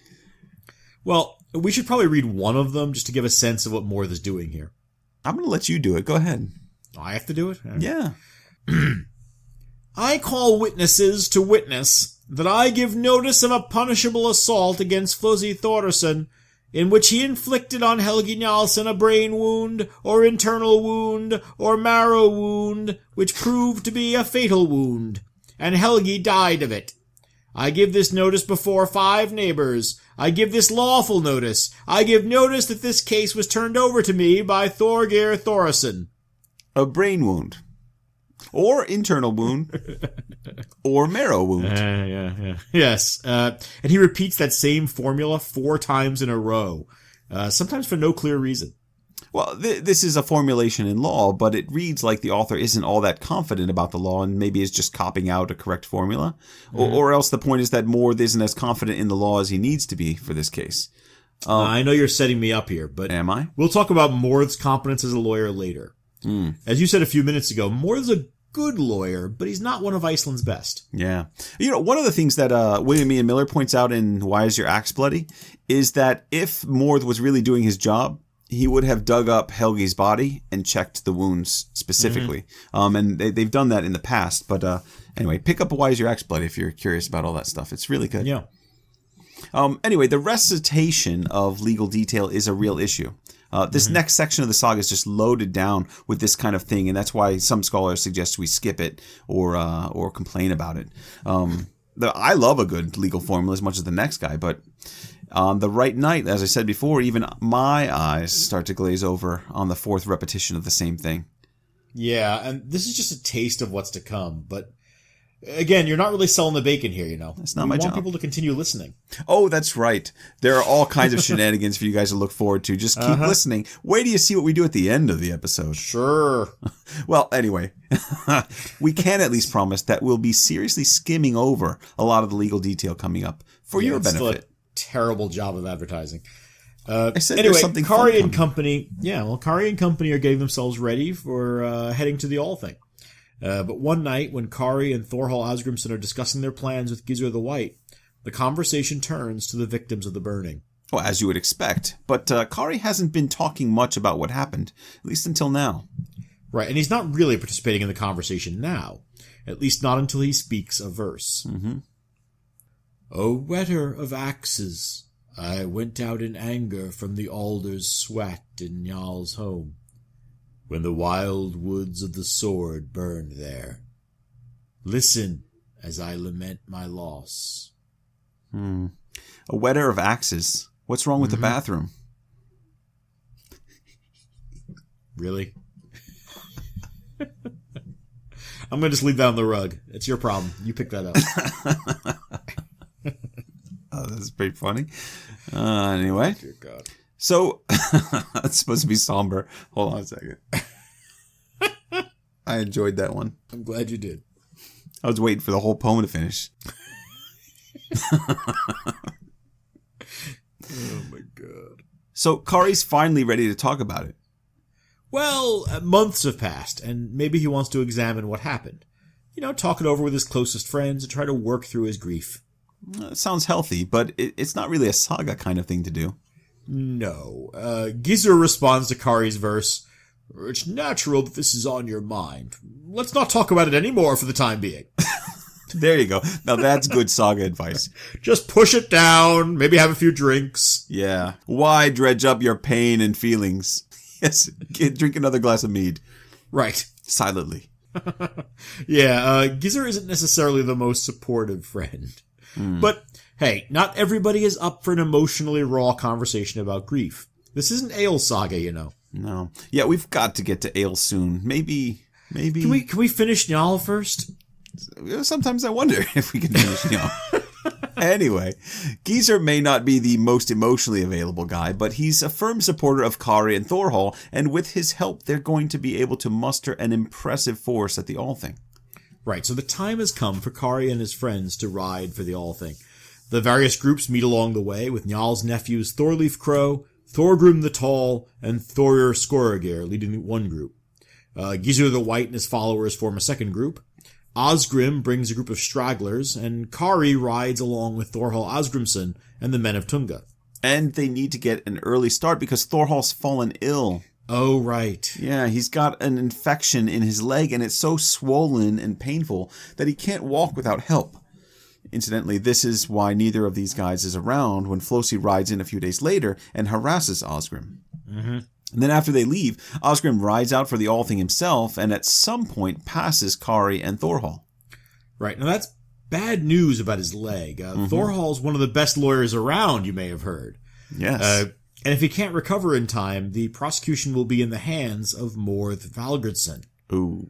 Speaker 1: Well, we should probably read one of them just to give a sense of what Morð is doing here.
Speaker 2: I'm going to let you do it. Go ahead.
Speaker 1: I have to do it?
Speaker 2: Yeah.
Speaker 1: I call witnesses to witness that I give notice of a punishable assault against Flosi Thordarson, in which he inflicted on Helgi Njalsson a brain wound, or internal wound, or marrow wound, which proved to be a fatal wound, and Helgi died of it. I give this notice before 5 neighbors. I give this lawful notice. I give notice that this case was turned over to me by Thorgeir Thorason.
Speaker 2: A brain wound. Or internal wound. Or marrow wound.
Speaker 1: Yeah. Yes. And he repeats that same formula 4 times in a row, sometimes for no clear reason.
Speaker 2: Well, this is a formulation in law, but it reads like the author isn't all that confident about the law and maybe is just copying out a correct formula. Or else the point is that Morð isn't as confident in the law as he needs to be for this case.
Speaker 1: I know you're setting me up here, but
Speaker 2: Am I?
Speaker 1: we'll talk about Morð's competence as a lawyer later. As you said a few minutes ago, Morð's a good lawyer, but he's not one of Iceland's best.
Speaker 2: Yeah. You know, one of the things that William Ian Miller points out in Why Is Your Axe Bloody is that if Morð was really doing his job, he would have dug up Helgi's body and checked the wounds specifically. And they've done that in the past. But anyway, pick up Why Is Your Axe Bloody if you're curious about all that stuff. It's really good.
Speaker 1: Yeah.
Speaker 2: Anyway, the recitation of legal detail is a real issue. This next section of the saga is just loaded down with this kind of thing, and that's why some scholars suggest we skip it or complain about it. I love a good legal formula as much as the next guy, but on the right night, as I said before, even my eyes start to glaze over on the 4th repetition of the same thing.
Speaker 1: Yeah, and this is just a taste of what's to come, but again, you're not really selling the bacon here, you know.
Speaker 2: That's not my
Speaker 1: We
Speaker 2: job.
Speaker 1: want people to continue listening.
Speaker 2: Oh, that's right. There are all kinds of shenanigans for you guys to look forward to. Just keep listening. Wait till you see what we do at the end of the episode.
Speaker 1: Sure.
Speaker 2: Well, anyway, we can at least promise that we'll be seriously skimming over a lot of the legal detail coming up for your
Speaker 1: It's still
Speaker 2: benefit.
Speaker 1: a terrible job of advertising.
Speaker 2: I said
Speaker 1: Anyway,
Speaker 2: there's something
Speaker 1: Kari
Speaker 2: fun
Speaker 1: and
Speaker 2: coming.
Speaker 1: company. Yeah, well, Kari and company are getting themselves ready for heading to the Alþing. But one night, when Kari and Thorhall Asgrimsson are discussing their plans with Gizur the White, the conversation turns to the victims of the burning.
Speaker 2: Well, as you would expect. But Kari hasn't been talking much about what happened, at least until now.
Speaker 1: Right, and he's not really participating in the conversation now. At least not until he speaks a verse. O whetter of axes, I went out in anger from the alder's sweat in Njal's home. when the wild woods of the sword burned there. Listen as I lament my loss.
Speaker 2: A whetter of axes. What's wrong with the bathroom?
Speaker 1: Really? I'm going to just leave that on the rug. It's your problem. You pick that up.
Speaker 2: Oh, this is pretty funny. Anyway.
Speaker 1: Dear God.
Speaker 2: So, it's supposed to be somber. Hold on a second. I enjoyed that one.
Speaker 1: I'm glad you did.
Speaker 2: I was waiting for the whole poem to finish.
Speaker 1: Oh my God.
Speaker 2: So, Kari's finally ready to talk about it.
Speaker 1: Well, months have passed, and maybe he wants to examine what happened. Talk it over with his closest friends and try to work through his grief.
Speaker 2: It sounds healthy, but it's not really a saga kind of thing to do.
Speaker 1: No. Gizur responds to Kari's verse, "It's natural that this is on your mind. Let's not talk about it anymore for the time being."
Speaker 2: There you go. Now that's good saga advice.
Speaker 1: Just push it down, maybe have a few drinks.
Speaker 2: Yeah. Why dredge up your pain and feelings? Yes, drink another glass of mead.
Speaker 1: Right.
Speaker 2: Silently.
Speaker 1: Yeah, Gizur isn't necessarily the most supportive friend. But, hey, not everybody is up for an emotionally raw conversation about grief. This isn't Eyjolf saga,
Speaker 2: No. Yeah, we've got to get to Ale soon. Maybe.
Speaker 1: Can we finish Njal first?
Speaker 2: Sometimes I wonder if we can finish Njal. Anyway, Gizur may not be the most emotionally available guy, but he's a firm supporter of Kari and Thorhall, and with his help, they're going to be able to muster an impressive force at the Alþing.
Speaker 1: Right, so the time has come for Kari and his friends to ride for the Alþing. The various groups meet along the way, with Njal's nephews Thorleif Crow, Thorgrim the Tall, and Thorir Skoragir leading one group. Gizur the White and his followers form a second group. Asgrim brings a group of stragglers, and Kari rides along with Thorhall Asgrimsson and the men of Tunga.
Speaker 2: And they need to get an early start because Thorhall's fallen ill.
Speaker 1: Oh, right.
Speaker 2: Yeah, he's got an infection in his leg, and it's so swollen and painful that he can't walk without help. Incidentally, this is why neither of these guys is around when Flosi rides in a few days later and harasses Asgrim. And then after they leave, Asgrim rides out for the Alþing himself and at some point passes Kari and Thorhall.
Speaker 1: Right, now that's bad news about his leg. Thorhall's one of the best lawyers around, you may have heard.
Speaker 2: Yes.
Speaker 1: And if he can't recover in time, the prosecution will be in the hands of Morð Valgardsson.
Speaker 2: Ooh.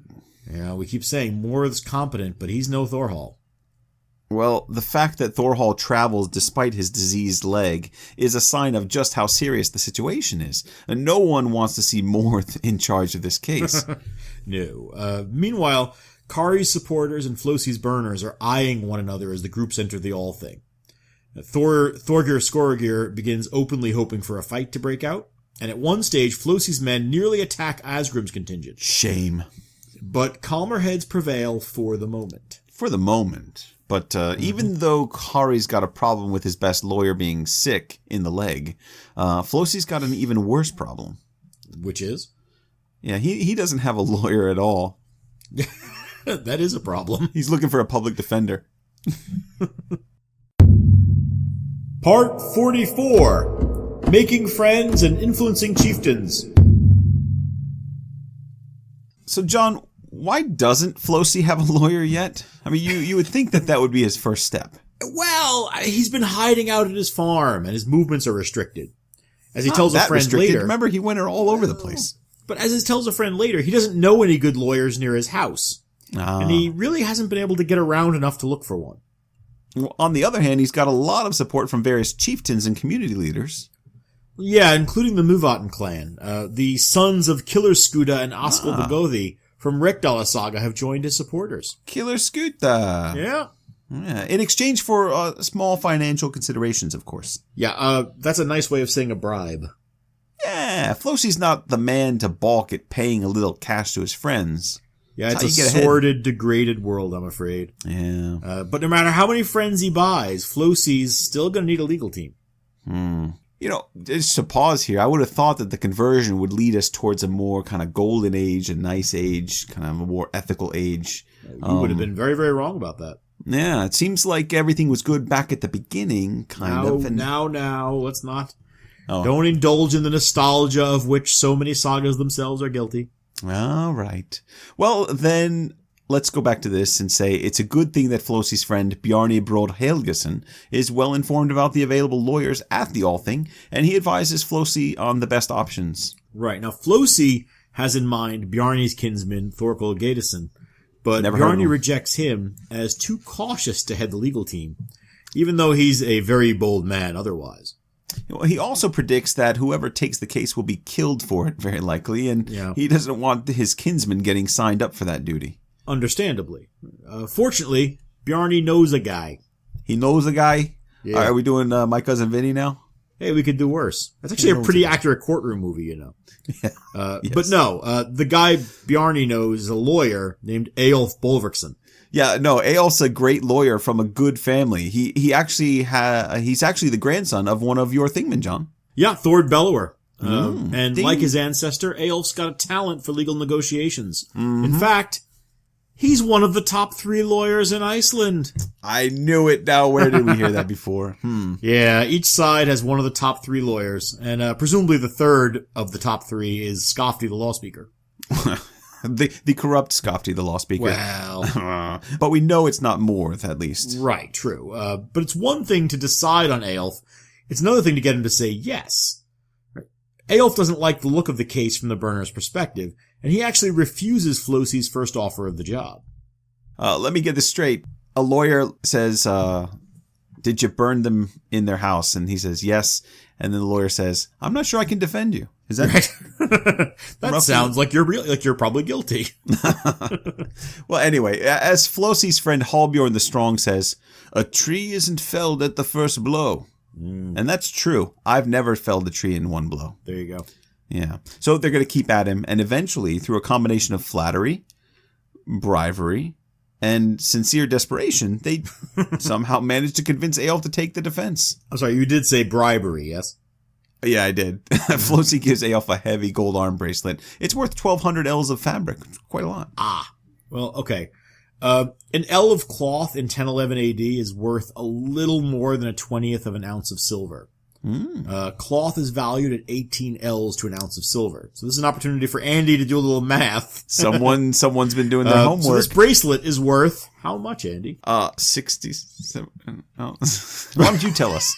Speaker 1: Yeah, we keep saying Morð's competent, but he's no Thorhall.
Speaker 2: Well, the fact that Thorhall travels despite his diseased leg is a sign of just how serious the situation is. And no one wants to see Morð in charge of this case.
Speaker 1: No. Meanwhile, Kari's supporters and Flosi's burners are eyeing one another as the groups enter the Alþing. Thorgir Skoragir begins openly hoping for a fight to break out, and at one stage, Flosi's men nearly attack Asgrim's contingent.
Speaker 2: Shame.
Speaker 1: But calmer heads prevail for the moment.
Speaker 2: For the moment. But even though Kari's got a problem with his best lawyer being sick in the leg, Flosi's got an even worse problem.
Speaker 1: Which is?
Speaker 2: Yeah, he doesn't have a lawyer at all.
Speaker 1: That is a problem.
Speaker 2: He's looking for a public defender.
Speaker 1: Part 44. Making Friends and Influencing Chieftains.
Speaker 2: So, John, why doesn't Flosi have a lawyer yet? I mean, you would think that would be his first step.
Speaker 1: Well, he's been hiding out at his farm, and his movements are restricted. As he tells a friend later...
Speaker 2: Remember, he went all over the place.
Speaker 1: But as he tells a friend later, he doesn't know any good lawyers near his house. And he really hasn't been able to get around enough to look for one.
Speaker 2: Well, on the other hand, he's got a lot of support from various chieftains and community leaders.
Speaker 1: Yeah, including the Muvatten clan. The sons of Killer Skuda and Askell the Gothi from Rekdala Saga have joined as supporters.
Speaker 2: Killer Skuta.
Speaker 1: Yeah.
Speaker 2: Yeah, in exchange for small financial considerations, of course.
Speaker 1: Yeah, that's a nice way of saying a bribe.
Speaker 2: Yeah, Flosi's not the man to balk at paying a little cash to his friends.
Speaker 1: Yeah, it's a sordid, degraded world, I'm afraid.
Speaker 2: Yeah.
Speaker 1: But no matter how many friends he buys, Flosi's still going to need a legal team.
Speaker 2: You know, just to pause here, I would have thought that the conversion would lead us towards a more kind of golden age, a nice age, kind of a more ethical age.
Speaker 1: You would have been very, very wrong about that.
Speaker 2: Yeah, it seems like everything was good back at the beginning, kind of. And
Speaker 1: now, let's not. Don't indulge in the nostalgia of which so many sagas themselves are guilty.
Speaker 2: All right. Well, then let's go back to this and say it's a good thing that Flosi's friend Bjarni Brod Helgason is well informed about the available lawyers at the Alþing, and he advises Flosi on the best options.
Speaker 1: Right. Now, Flosi has in mind Bjarni's kinsman, Thorhall Asgrimsson, but
Speaker 2: Never heard of
Speaker 1: Bjarni
Speaker 2: him.
Speaker 1: rejects him as too cautious to head the legal team, even though he's a very bold man otherwise.
Speaker 2: He also predicts that whoever takes the case will be killed for it, very likely, and he doesn't want his kinsman getting signed up for that duty.
Speaker 1: Understandably. Fortunately, Bjarni knows a guy.
Speaker 2: He knows a guy?
Speaker 1: Yeah.
Speaker 2: Are we doing My Cousin Vinny now?
Speaker 1: Hey, we could do worse. That's actually a pretty accurate courtroom movie, you know.
Speaker 2: Yes.
Speaker 1: But no, the guy Bjarni knows is a lawyer named Eyjolf Bolverksson.
Speaker 2: Yeah, no, Eyjolf's a great lawyer from a good family. He's actually the grandson of one of your Thingmen, John.
Speaker 1: Yeah, Thord Bellower. And
Speaker 2: ding.
Speaker 1: like his ancestor, Eyjolf's got a talent for legal negotiations. In fact, he's one of the top 3 lawyers in Iceland.
Speaker 2: I knew it. Now, where did we hear that before?
Speaker 1: Yeah, each side has one of the top 3 lawyers, and presumably the third of the top 3 is Skafti, the law speaker.
Speaker 2: The corrupt Skafti, the law speaker.
Speaker 1: Well,
Speaker 2: but we know it's not Morð, at least.
Speaker 1: right, true. But it's one thing to decide on Eyjolf. It's another thing to get him to say yes. Eyjolf doesn't like the look of the case from the burner's perspective, and he actually refuses Flosi's first offer of the job.
Speaker 2: Let me get this straight. A lawyer says, did you burn them in their house? And he says, yes. And then the lawyer says, I'm not sure I can defend you. Is that
Speaker 1: That
Speaker 2: roughly?
Speaker 1: sounds like you're probably guilty.
Speaker 2: Well, anyway, as Flosi's friend Hallbjorn the Strong says, a tree isn't felled at the first blow. And that's true. I've never felled a tree in one blow.
Speaker 1: There you go.
Speaker 2: Yeah. So they're going to keep at him, and eventually, through a combination of flattery, bribery, and sincere desperation, they somehow manage to convince Eyjolf to take the defense.
Speaker 1: I'm sorry, you did say bribery, yes?
Speaker 2: Yeah, I did. Flosi gives Eyjolf a heavy gold arm bracelet. It's worth 1,200 ells of fabric. Quite a lot.
Speaker 1: Well, okay. An ell of cloth in 1011 AD is worth a little more than a 20th of an ounce of silver. Cloth is valued at 18 ells to an ounce of silver. So this is an opportunity for Andy to do a little math.
Speaker 2: Someone's been doing their homework.
Speaker 1: So this bracelet is worth how much, Andy?
Speaker 2: 67. Oh. Why don't you tell us?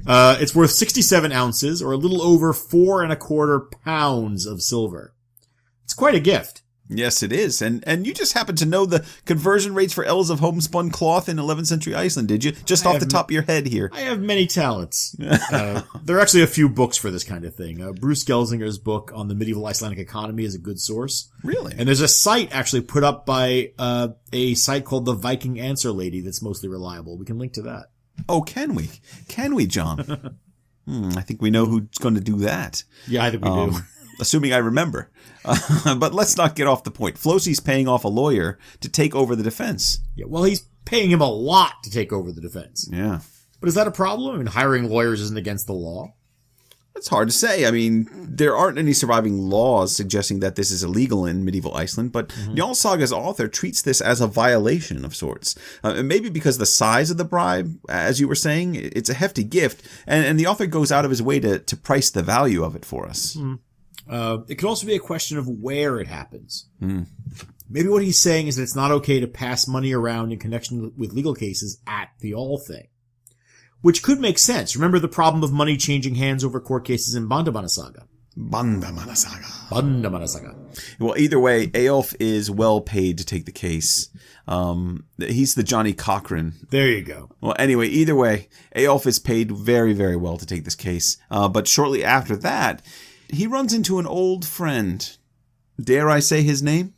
Speaker 1: It's worth 67 ounces, or a little over 4¼ pounds of silver. It's quite a gift.
Speaker 2: Yes, it is. And you just happen to know the conversion rates for ells of homespun cloth in 11th century Iceland, did you? Just off the top of your head here.
Speaker 1: I have many talents. There are actually a few books for this kind of thing. Bruce Gelsinger's book on the medieval Icelandic economy is a good source.
Speaker 2: Really?
Speaker 1: And there's a site actually put up by a site called the Viking Answer Lady that's mostly reliable. We can link to that.
Speaker 2: Oh, can we? Can we, John? I think we know who's going to do that.
Speaker 1: Yeah, I think we do.
Speaker 2: Assuming I remember. But let's not get off the point. Flosi's paying off a lawyer to take over the defense.
Speaker 1: Yeah, well, he's paying him a lot to take over the defense.
Speaker 2: Yeah.
Speaker 1: But is that a problem? I mean, hiring lawyers isn't against the law.
Speaker 2: It's hard to say. I mean, there aren't any surviving laws suggesting that this is illegal in medieval Iceland, but Njal Saga's author treats this as a violation of sorts. Maybe because the size of the bribe, as you were saying, it's a hefty gift, and the author goes out of his way to price the value of it for us.
Speaker 1: It could also be a question of where it happens. Maybe what he's saying is that it's not okay to pass money around in connection with legal cases at the Alþing. Which could make sense. Remember the problem of money changing hands over court cases in Bandamanna Saga.
Speaker 2: Bandamanna Saga.
Speaker 1: Bandamanna Saga.
Speaker 2: Well, either way, Eyjolf is well paid to take the case. He's the Johnny Cochran.
Speaker 1: There you go.
Speaker 2: Well, anyway, either way, Eyjolf is paid very, very well to take this case. But shortly after that, he runs into an old friend. Dare I say his name?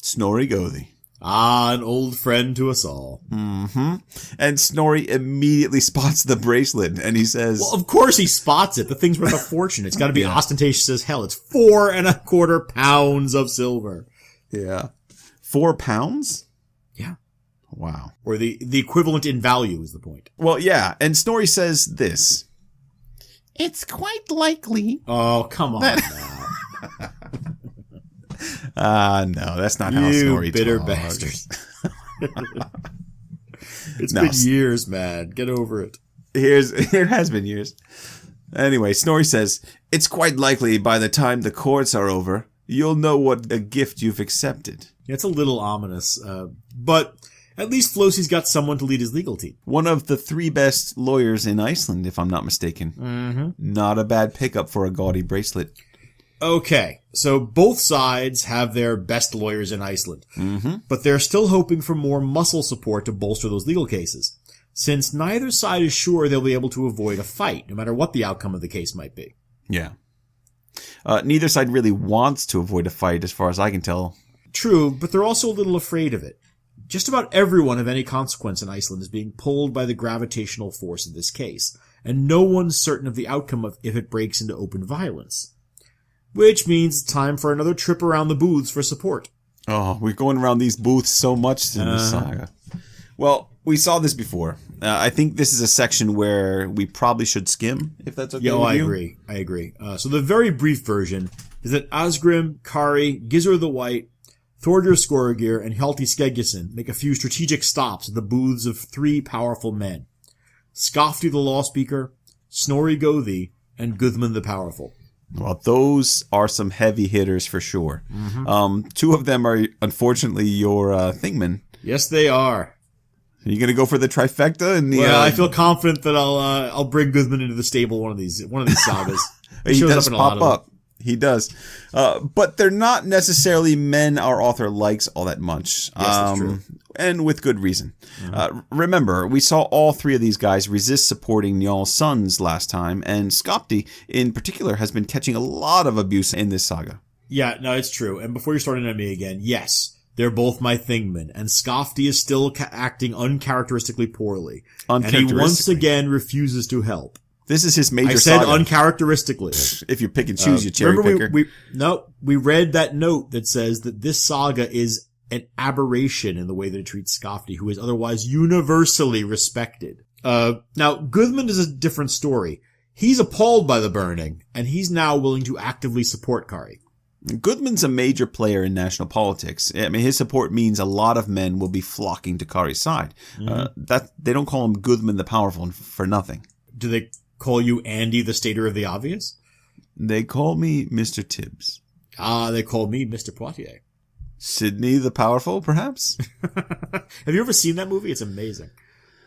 Speaker 2: Snorri Gothi.
Speaker 1: An old friend to us all.
Speaker 2: And Snorri immediately spots the bracelet, and he says...
Speaker 1: Well, of course he spots it. The thing's worth a fortune. It's got to be ostentatious as hell. It's 4¼ pounds of silver.
Speaker 2: Yeah. 4 pounds?
Speaker 1: Yeah.
Speaker 2: Wow.
Speaker 1: Or the equivalent in value is the point.
Speaker 2: Well, yeah, and Snorri says this. It's quite likely...
Speaker 1: Oh, come on now.
Speaker 2: No, that's not how Snorri
Speaker 1: You bitter
Speaker 2: talks.
Speaker 1: bastards. It's been years, man. Get over it.
Speaker 2: It has been years. Anyway, Snorri says, it's quite likely by the time the courts are over, you'll know what a gift you've accepted.
Speaker 1: It's a little ominous, but at least Flosi's got someone to lead his legal team.
Speaker 2: One of the 3 best lawyers in Iceland, if I'm not mistaken.
Speaker 1: Mm-hmm.
Speaker 2: Not a bad pickup for a gaudy bracelet.
Speaker 1: Okay, so both sides have their best lawyers in Iceland, but they're still hoping for more muscle support to bolster those legal cases, since neither side is sure they'll be able to avoid a fight, no matter what the outcome of the case might be.
Speaker 2: Yeah. Neither side really wants to avoid a fight, as far as I can tell.
Speaker 1: True, but they're also a little afraid of it. Just about everyone of any consequence in Iceland is being pulled by the gravitational force of this case, and no one's certain of the outcome of if it breaks into open violence. Which means it's time for another trip around the booths for support.
Speaker 2: Oh, we're going around these booths so much in this saga. Well, we saw this before. I think this is a section where we probably should skim, if that's okay with you.
Speaker 1: I agree. So the very brief version is that Asgrim, Kari, Gizur the White, Thordur Skorgir, and Hjalti Skeggisson make a few strategic stops at the booths of 3 powerful men. Skafti the Law Speaker, Snorri Gothi, and Guthmund the Powerful.
Speaker 2: Well, those are some heavy hitters for sure. 2 of them are, unfortunately, your Thingmen.
Speaker 1: Yes, they are.
Speaker 2: Are you going to go for the trifecta? And the,
Speaker 1: well, I feel confident that I'll bring Guthmund into the stable one of these sagas.
Speaker 2: He does pop up. He does. But they're not necessarily men our author likes all that much.
Speaker 1: Yes, that's true.
Speaker 2: And with good reason. Remember, we saw all 3 of these guys resist supporting Njal's sons last time, and Skapti, in particular, has been catching a lot of abuse in this saga.
Speaker 1: Yeah, no, it's true. And before you start into me again, yes, they're both my Thingmen, and Skafti is still acting uncharacteristically poorly. And he once again refuses to help.
Speaker 2: This is his major
Speaker 1: I said
Speaker 2: saga.
Speaker 1: uncharacteristically.
Speaker 2: If you pick and choose, you cherry picker.
Speaker 1: We read that note that says that this saga is an aberration in the way that it treats Skafti, who is otherwise universally respected. Now, Guthmund is a different story. He's appalled by the burning, and he's now willing to actively support Kari.
Speaker 2: Guthmund's a major player in national politics. I mean, his support means a lot of men will be flocking to Kari's side. That they don't call him Guthmund the Powerful for nothing.
Speaker 1: Do they call you Andy, the stater of the obvious?
Speaker 2: They call me Mr. Tibbs.
Speaker 1: They call me Mr. Poitier.
Speaker 2: Sidney the Powerful, perhaps?
Speaker 1: Have you ever seen that movie? It's amazing.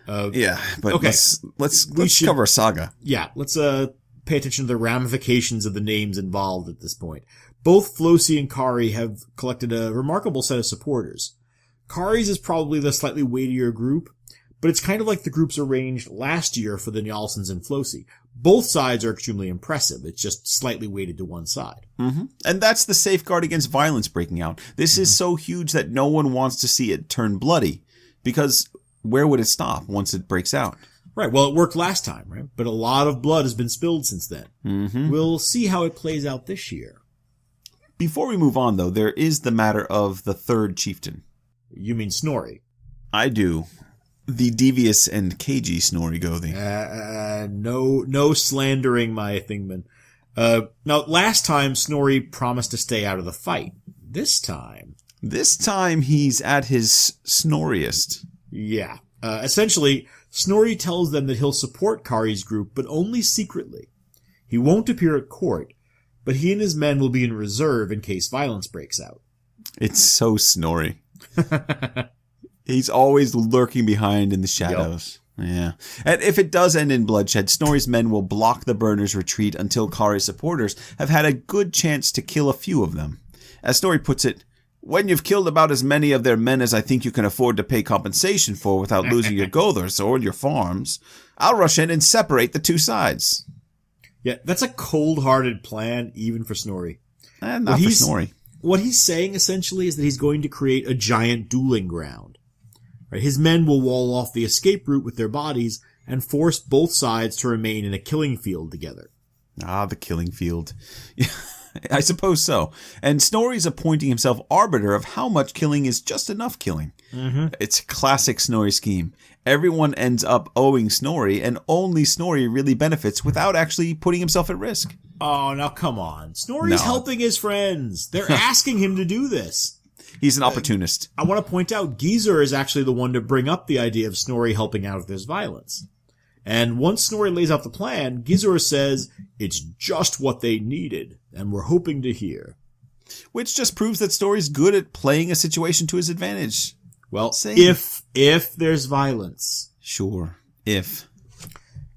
Speaker 2: Yeah, but
Speaker 1: okay.
Speaker 2: let's cover a saga.
Speaker 1: Yeah, let's pay attention to the ramifications of the names involved at this point. Both Flosi and Kari have collected a remarkable set of supporters. Kari's is probably the slightly weightier group, but it's kind of like the groups arranged last year for the Njalsons and Flosi. Both sides are extremely impressive. It's just slightly weighted to one side.
Speaker 2: And that's the safeguard against violence breaking out. This is so huge that no one wants to see it turn bloody, because where would it stop once it breaks out?
Speaker 1: Right. Well, it worked last time, right? But a lot of blood has been spilled since then. We'll see how it plays out this year.
Speaker 2: Before we move on, though, there is the matter of the 3rd chieftain.
Speaker 1: You mean Snorri?
Speaker 2: I do. The devious and cagey Snorri Gothi.
Speaker 1: No slandering, my Thingman. Now, last time Snorri promised to stay out of the fight. This time he's at his snorriest. Yeah. Essentially, Snorri tells them that he'll support Kari's group, but only secretly. He won't appear at court, but he and his men will be in reserve in case violence breaks out.
Speaker 2: It's so Snorri. He's always lurking behind in the shadows. Yep. Yeah. And if it does end in bloodshed, Snorri's men will block the burners' retreat until Kari's supporters have had a good chance to kill a few of them. As Snorri puts it, when you've killed about as many of their men as I think you can afford to pay compensation for without losing your Gothers or your farms, I'll rush in and separate the 2 sides.
Speaker 1: Yeah, that's a cold-hearted plan, even for Snorri.
Speaker 2: Not for Snorri.
Speaker 1: What he's saying, essentially, is that he's going to create a giant dueling ground. Right? His men will wall off the escape route with their bodies and force both sides to remain in a killing field together.
Speaker 2: Ah, the killing field. I suppose so. And Snorri's appointing himself arbiter of how much killing is just enough killing. It's a classic Snorri scheme. Everyone ends up owing Snorri, and only Snorri really benefits without actually putting himself at risk.
Speaker 1: Oh, now come on. Snorri's helping his friends. They're asking him to do this.
Speaker 2: He's an opportunist.
Speaker 1: I want to point out, Gizur is actually the one to bring up the idea of Snorri helping out if there's violence. And once Snorri lays out the plan, Gizur says it's just what they needed, and we're hoping to hear.
Speaker 2: Which just proves that Snorri's good at playing a situation to his advantage.
Speaker 1: Well,
Speaker 2: Same.
Speaker 1: if there's violence.
Speaker 2: Sure, if.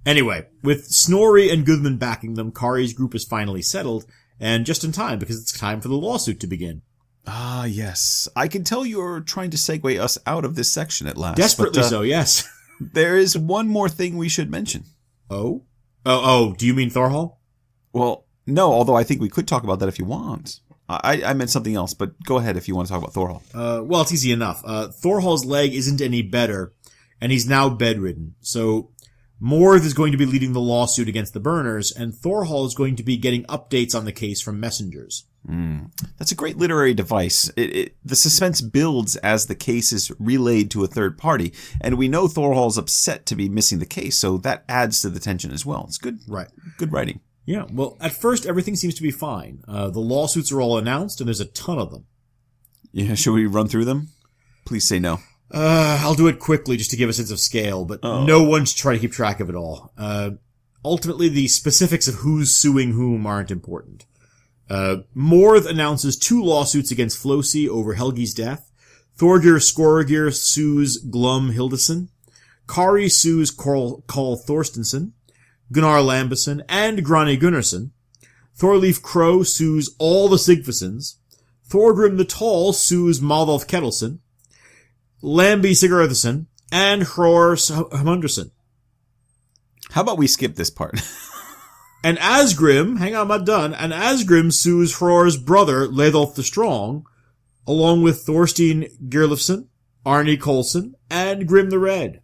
Speaker 1: Anyway, with Snorri and Gudmund backing them, Kari's group is finally settled, and just in time because it's time for the lawsuit to begin.
Speaker 2: Ah, yes. I can tell you're trying to segue us out of this section at last.
Speaker 1: Desperately so, yes.
Speaker 2: There is one more thing we should mention.
Speaker 1: Oh? Oh, do you mean Thorhall?
Speaker 2: Well, no, although I think we could talk about that if you want. I meant something else, but go ahead if you want to talk about Thorhall.
Speaker 1: Well, it's easy enough. Thorhall's leg isn't any better, and he's now bedridden. So Morð is going to be leading the lawsuit against the Burners, and Thorhall is going to be getting updates on the case from messengers.
Speaker 2: That's a great literary device. The suspense builds as the case is relayed to a third party, and we know Thorhall's upset to be missing the case, so that adds to the tension as well. It's good,
Speaker 1: right?
Speaker 2: Good writing.
Speaker 1: Yeah, well, at first everything seems to be fine. The lawsuits are all announced, and there's a ton of them.
Speaker 2: Yeah, should we run through them? Please say no.
Speaker 1: I'll do it quickly just to give a sense of scale, but no one's trying to keep track of it all. Ultimately, the specifics of who's suing whom aren't important. Morð announces 2 lawsuits against Flosi over Helgi's death. Thorgir Skorgir sues Glum Hildesson. Kari sues Karl Thorstensen. Gunnar Lambison and Grani Gunnarsson. Thorleif Crow sues all the Sigfusons. Thorgrim the Tall sues Maldolf Ketilsson. Lambi Sigurðarson and Hror Hmundarsson.
Speaker 2: How about we skip this part?
Speaker 1: And Asgrim, hang on, I'm not done, and Asgrim sues Hror's brother, Leðolf the Strong, along with Thorstein Girlifson, Arnie Coulson, and Grim the Red.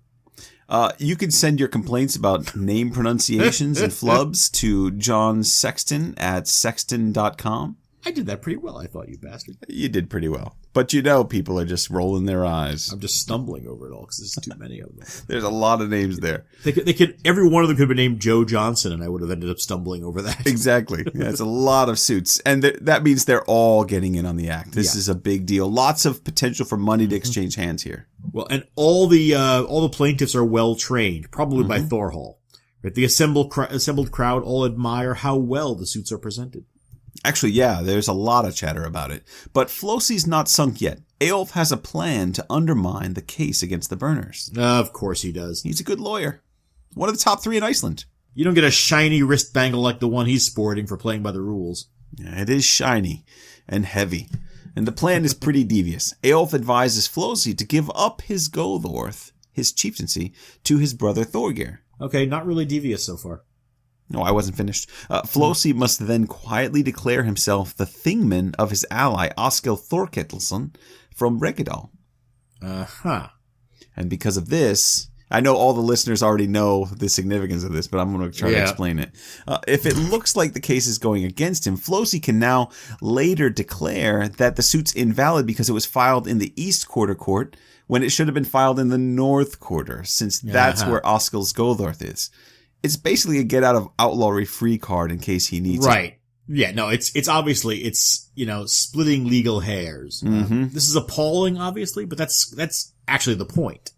Speaker 2: You can send your complaints about name pronunciations and flubs to John Sexton at sexton.com.
Speaker 1: I did that pretty well, I thought, you bastard.
Speaker 2: You did pretty well. But people are just rolling their eyes.
Speaker 1: I'm just stumbling over it all because there's too many of them.
Speaker 2: There's a lot of names there.
Speaker 1: They could, every one of them could have been named Joe Johnson, and I would have ended up stumbling over that.
Speaker 2: Exactly. Yeah, it's a lot of suits. And that means they're all getting in on the act. This is a big deal. Lots of potential for money to exchange hands here.
Speaker 1: Well, and all the plaintiffs are well trained, probably by Thorhall. Right? The assembled crowd all admire how well the suits are presented.
Speaker 2: Actually, yeah, there's a lot of chatter about it. But Flosi's not sunk yet. Eyjolf has a plan to undermine the case against the Burners.
Speaker 1: Of course he does.
Speaker 2: He's a good lawyer. One of the top 3 in Iceland.
Speaker 1: You don't get a shiny wrist bangle like the one he's sporting for playing by the rules.
Speaker 2: Yeah, it is shiny and heavy. And the plan is pretty devious. Eyjolf advises Flosi to give up his Goldorth, his chieftaincy, to his brother Thorgir.
Speaker 1: Okay, not really devious so far.
Speaker 2: No, I wasn't finished. Flosi must then quietly declare himself the thingman of his ally, Oskil Thorketilsson, from Regedal. And because of this, I know all the listeners already know the significance of this, but I'm going to try to explain it. If it looks like the case is going against him, Flosi can now later declare that the suit's invalid because it was filed in the East Quarter Court when it should have been filed in the North Quarter, since that's where Oskil's Goldorth is. It's basically a get out of outlawry free card in case he needs it.
Speaker 1: Right. Yeah, no, it's obviously, splitting legal hairs. This is appalling, obviously, but that's actually the point.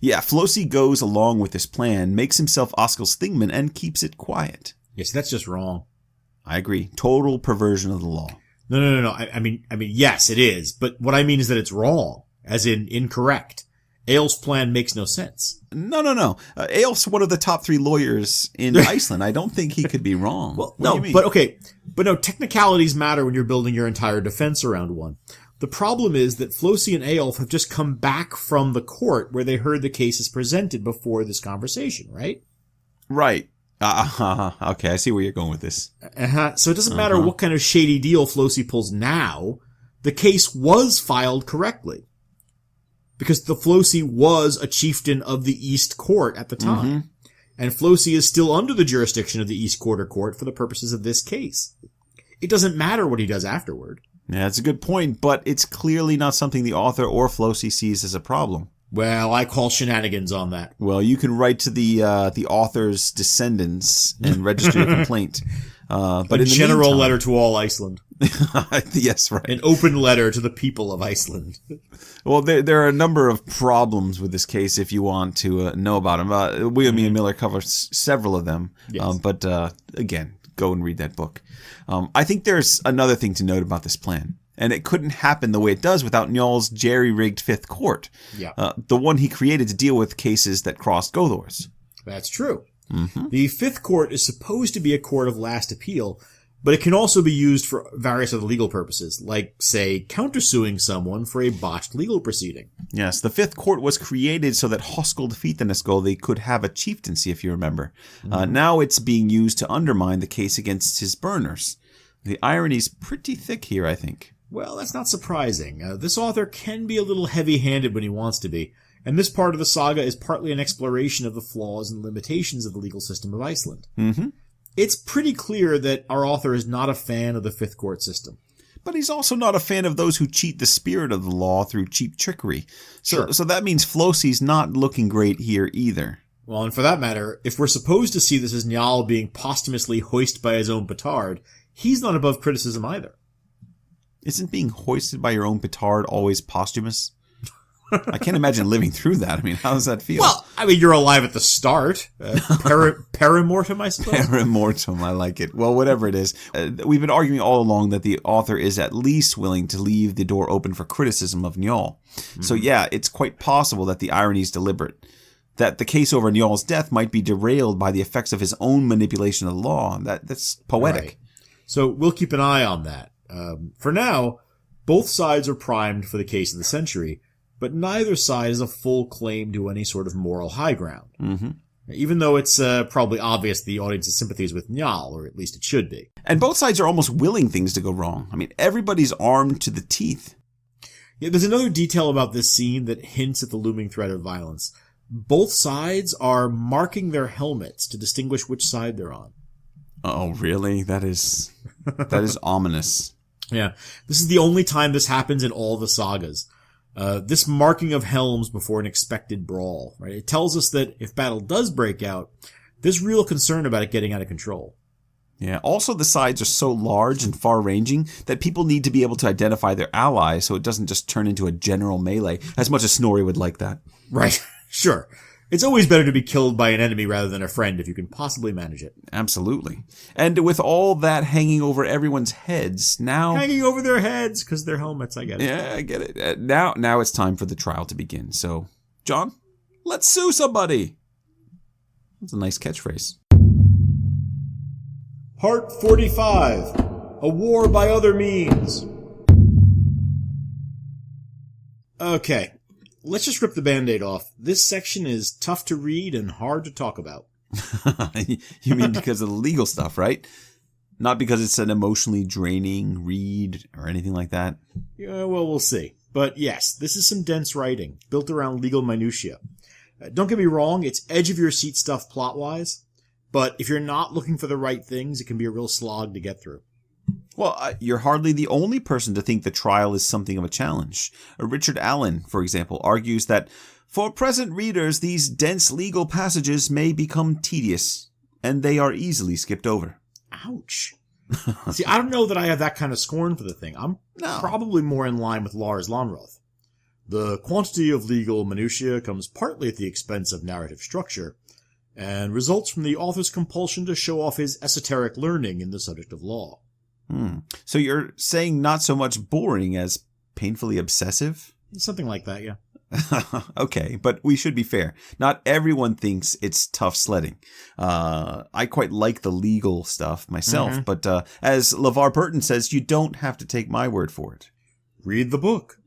Speaker 2: Yeah, Flosi goes along with this plan, makes himself Oskil's thingman, and keeps it quiet.
Speaker 1: Yes, that's just wrong.
Speaker 2: I agree. Total perversion of the law.
Speaker 1: No. I mean, yes, it is, but what I mean is that it's wrong, as in incorrect. Eyjolf's plan makes no sense.
Speaker 2: No. Eyjolf's one of the top 3 lawyers in Iceland. I don't think he could be wrong.
Speaker 1: Well, no, technicalities matter when you're building your entire defense around one. The problem is that Flosi and Eyjolf have just come back from the court where they heard the cases presented before this conversation, right?
Speaker 2: Right. Okay, I see where you're going with this.
Speaker 1: So it doesn't matter what kind of shady deal Flosi pulls now. The case was filed correctly. Because the Flosi was a chieftain of the East Court at the time. And Flosi is still under the jurisdiction of the East Quarter Court for the purposes of this case. It doesn't matter what he does afterward.
Speaker 2: Yeah, that's a good point, but it's clearly not something the author or Flosi sees as a problem.
Speaker 1: Well, I call shenanigans on that.
Speaker 2: Well, you can write to the author's descendants and register a complaint. But
Speaker 1: a general letter to all Iceland.
Speaker 2: Yes, right.
Speaker 1: An open letter to the people of Iceland.
Speaker 2: Well, there are a number of problems with this case if you want to know about them. William E. Miller covers several of them.
Speaker 1: Yes.
Speaker 2: But again, go and read that book. I think there's another thing to note about this plan. And it couldn't happen the way it does without Njal's jerry-rigged Fifth Court.
Speaker 1: Yeah.
Speaker 2: The one he created to deal with cases that crossed Gothors.
Speaker 1: That's true.
Speaker 2: Mm-hmm.
Speaker 1: The Fifth Court is supposed to be a court of last appeal, but it can also be used for various other legal purposes, like, say, countersuing someone for a botched legal proceeding.
Speaker 2: Yes, the Fifth Court was created so that Hoskell Fitanaskol could have a chieftaincy, if you remember. Now it's being used to undermine the case against his burners. The irony's pretty thick here, I think.
Speaker 1: Well, that's not surprising. This author can be a little heavy-handed when he wants to be, and this part of the saga is partly an exploration of the flaws and limitations of the legal system of Iceland.
Speaker 2: Mm-hmm.
Speaker 1: It's pretty clear that our author is not a fan of the Fifth Court system.
Speaker 2: But he's also not a fan of those who cheat the spirit of the law through cheap trickery. So that means Flosi's not looking great here either.
Speaker 1: Well, and for that matter, if we're supposed to see this as Njal being posthumously hoisted by his own petard, he's not above criticism either.
Speaker 2: Isn't being hoisted by your own petard always posthumous? I can't imagine living through that. I mean, how does that feel?
Speaker 1: Well, I mean, you're alive at the start. Perimortem, I suppose?
Speaker 2: Perimortem, I like it. Well, whatever it is. We've been arguing all along that the author is at least willing to leave the door open for criticism of Njal. Mm-hmm. So yeah, it's quite possible that the irony is deliberate. That the case over Njal's death might be derailed by the effects of his own manipulation of the law. That's poetic.
Speaker 1: Right. So we'll keep an eye on that. For now, both sides are primed for the case of the century, but neither side has a full claim to any sort of moral high ground.
Speaker 2: Mm-hmm.
Speaker 1: Even though it's probably obvious the audience's sympathies with Njal, or at least it should be.
Speaker 2: And both sides are almost willing things to go wrong. I mean, everybody's armed to the teeth.
Speaker 1: Yeah, there's another detail about this scene that hints at the looming threat of violence. Both sides are marking their helmets to distinguish which side they're on.
Speaker 2: Oh, really? That is ominous.
Speaker 1: Yeah, this is the only time this happens in all the sagas. This marking of helms before an expected brawl, right? It tells us that if battle does break out, there's real concern about it getting out of control.
Speaker 2: Yeah, also the sides are so large and far-ranging that people need to be able to identify their allies so it doesn't just turn into a general melee, as much as Snorri would like that.
Speaker 1: Right, sure. It's always better to be killed by an enemy rather than a friend if you can possibly manage it.
Speaker 2: Absolutely. And with all that hanging over everyone's heads, now...
Speaker 1: Hanging over their heads, because they're helmets, I get it.
Speaker 2: Yeah, I get it. Now it's time for the trial to begin. So, John, let's sue somebody! That's a nice catchphrase.
Speaker 1: Part 45. A war by other means. Okay. Let's just rip the Band-Aid off. This section is tough to read and hard to talk about.
Speaker 2: You mean because of the legal stuff, right? Not because it's an emotionally draining read or anything like that?
Speaker 1: Yeah, well, we'll see. But yes, this is some dense writing, built around legal minutiae. Don't get me wrong, it's edge-of-your-seat stuff plot-wise, but if you're not looking for the right things, it can be a real slog to get through.
Speaker 2: Well, you're hardly the only person to think the trial is something of a challenge. Richard Allen, for example, argues that for present readers, these dense legal passages may become tedious, and they are easily skipped over.
Speaker 1: Ouch. See, I don't know that I have that kind of scorn for the thing. I'm probably more in line with Lars Lonroth. The quantity of legal minutiae comes partly at the expense of narrative structure, and results from the author's compulsion to show off his esoteric learning in the subject of law.
Speaker 2: So you're saying not so much boring as painfully obsessive?
Speaker 1: Something like that, yeah.
Speaker 2: Okay, but we should be fair. Not everyone thinks it's tough sledding. I quite like the legal stuff myself, but as LeVar Burton says, you don't have to take my word for it.
Speaker 1: Read the book.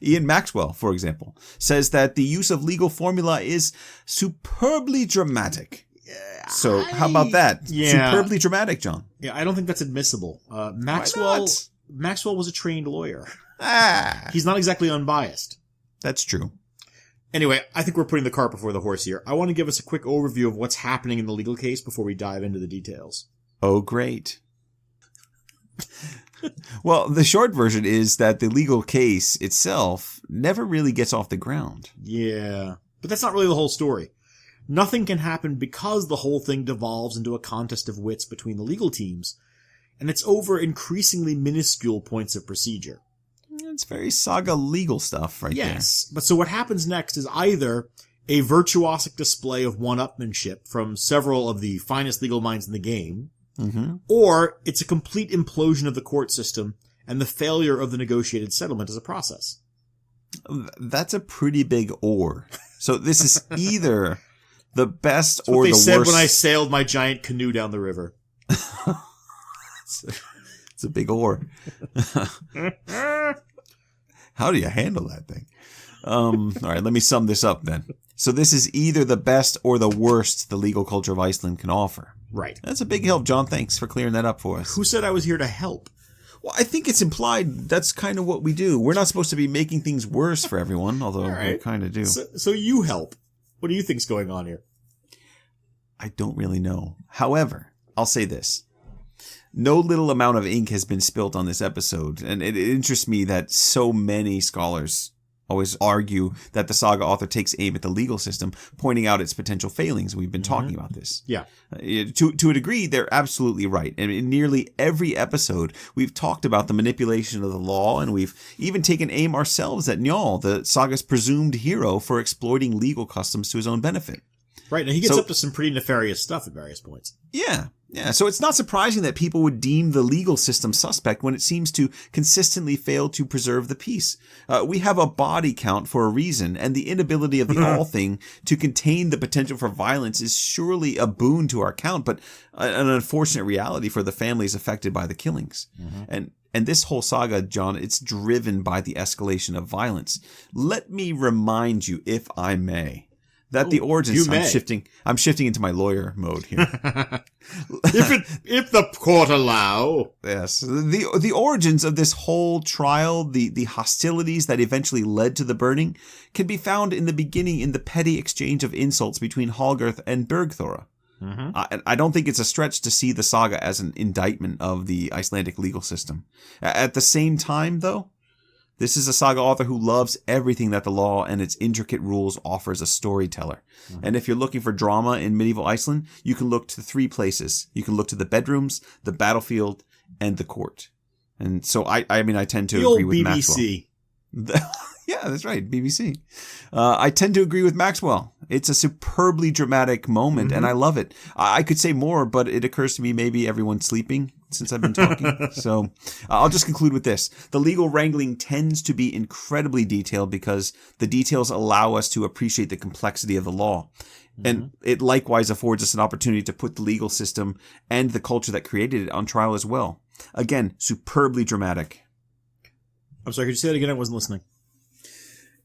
Speaker 2: Ian Maxwell, for example, says that the use of legal formula is superbly dramatic. So how about that?
Speaker 1: Yeah.
Speaker 2: Superbly dramatic, John.
Speaker 1: Yeah, I don't think that's admissible. Maxwell was a trained lawyer. He's not exactly unbiased.
Speaker 2: That's true.
Speaker 1: Anyway, I think we're putting the cart before the horse here. I want to give us a quick overview of what's happening in the legal case before we dive into the details.
Speaker 2: Oh, great. Well, the short version is that the legal case itself never really gets off the ground.
Speaker 1: Yeah, but that's not really the whole story. Nothing can happen because the whole thing devolves into a contest of wits between the legal teams. and it's over increasingly minuscule points of procedure.
Speaker 2: It's very Saga legal stuff right there.
Speaker 1: Yes, but so what happens next is either a virtuosic display of one-upmanship from several of the finest legal minds in the game, or it's a complete implosion of the court system and the failure of the negotiated settlement as a process.
Speaker 2: That's a pretty big or. So this is either the best
Speaker 1: That's what
Speaker 2: or
Speaker 1: they
Speaker 2: the
Speaker 1: said
Speaker 2: worst.
Speaker 1: when I sailed my giant canoe down the river.
Speaker 2: It's a big or. How do you handle that thing? All right, let me sum this up then. So this is either the best or the worst the legal culture of Iceland can offer.
Speaker 1: Right.
Speaker 2: That's a big help, John. Thanks for clearing that up for us.
Speaker 1: Who said I was here to help?
Speaker 2: Well, I think it's implied that's kind of what we do. We're not supposed to be making things worse for everyone, although we kind of do.
Speaker 1: So you help. What do you think's going on here?
Speaker 2: I don't really know. However, I'll say this. No little amount of ink has been spilt on this episode, and it interests me that so many scholars always argue that the saga author takes aim at the legal system, pointing out its potential failings. We've been talking about this.
Speaker 1: Yeah.
Speaker 2: To a degree, they're absolutely right. And in nearly every episode, we've talked about the manipulation of the law, and we've even taken aim ourselves at Njal, the saga's presumed hero, for exploiting legal customs to his own benefit.
Speaker 1: Right, and he gets up to some pretty nefarious stuff at various points.
Speaker 2: Yeah. So it's not surprising that people would deem the legal system suspect when it seems to consistently fail to preserve the peace. We have a body count for a reason, and the inability of the Alþing to contain the potential for violence is surely a boon to our count, but an unfortunate reality for the families affected by the killings. And this whole saga, John, it's driven by the escalation of violence. Let me remind you, if I may, that the origins, I'm shifting into my lawyer mode here.
Speaker 1: if the court allow.
Speaker 2: Yes. The origins of this whole trial, the hostilities that eventually led to the burning, can be found in the beginning in the petty exchange of insults between Hallgarth and Bergthora. I don't think it's a stretch to see the saga as an indictment of the Icelandic legal system. At the same time, though, this is a saga author who loves everything that the law and its intricate rules offers a storyteller. And if you're looking for drama in medieval Iceland, you can look to 3 places. You can look to the bedrooms, the battlefield, and the court. And so I tend to agree with
Speaker 1: BBC.
Speaker 2: Maxwell. Yeah, that's right, BBC. I tend to agree with Maxwell. It's a superbly dramatic moment, and I love it. I could say more, but it occurs to me maybe everyone's sleeping since I've been talking. So I'll just conclude with this. The legal wrangling tends to be incredibly detailed because the details allow us to appreciate the complexity of the law. And it likewise affords us an opportunity to put the legal system and the culture that created it on trial as well. Again, superbly dramatic.
Speaker 1: I'm sorry, could you say that again? I wasn't listening.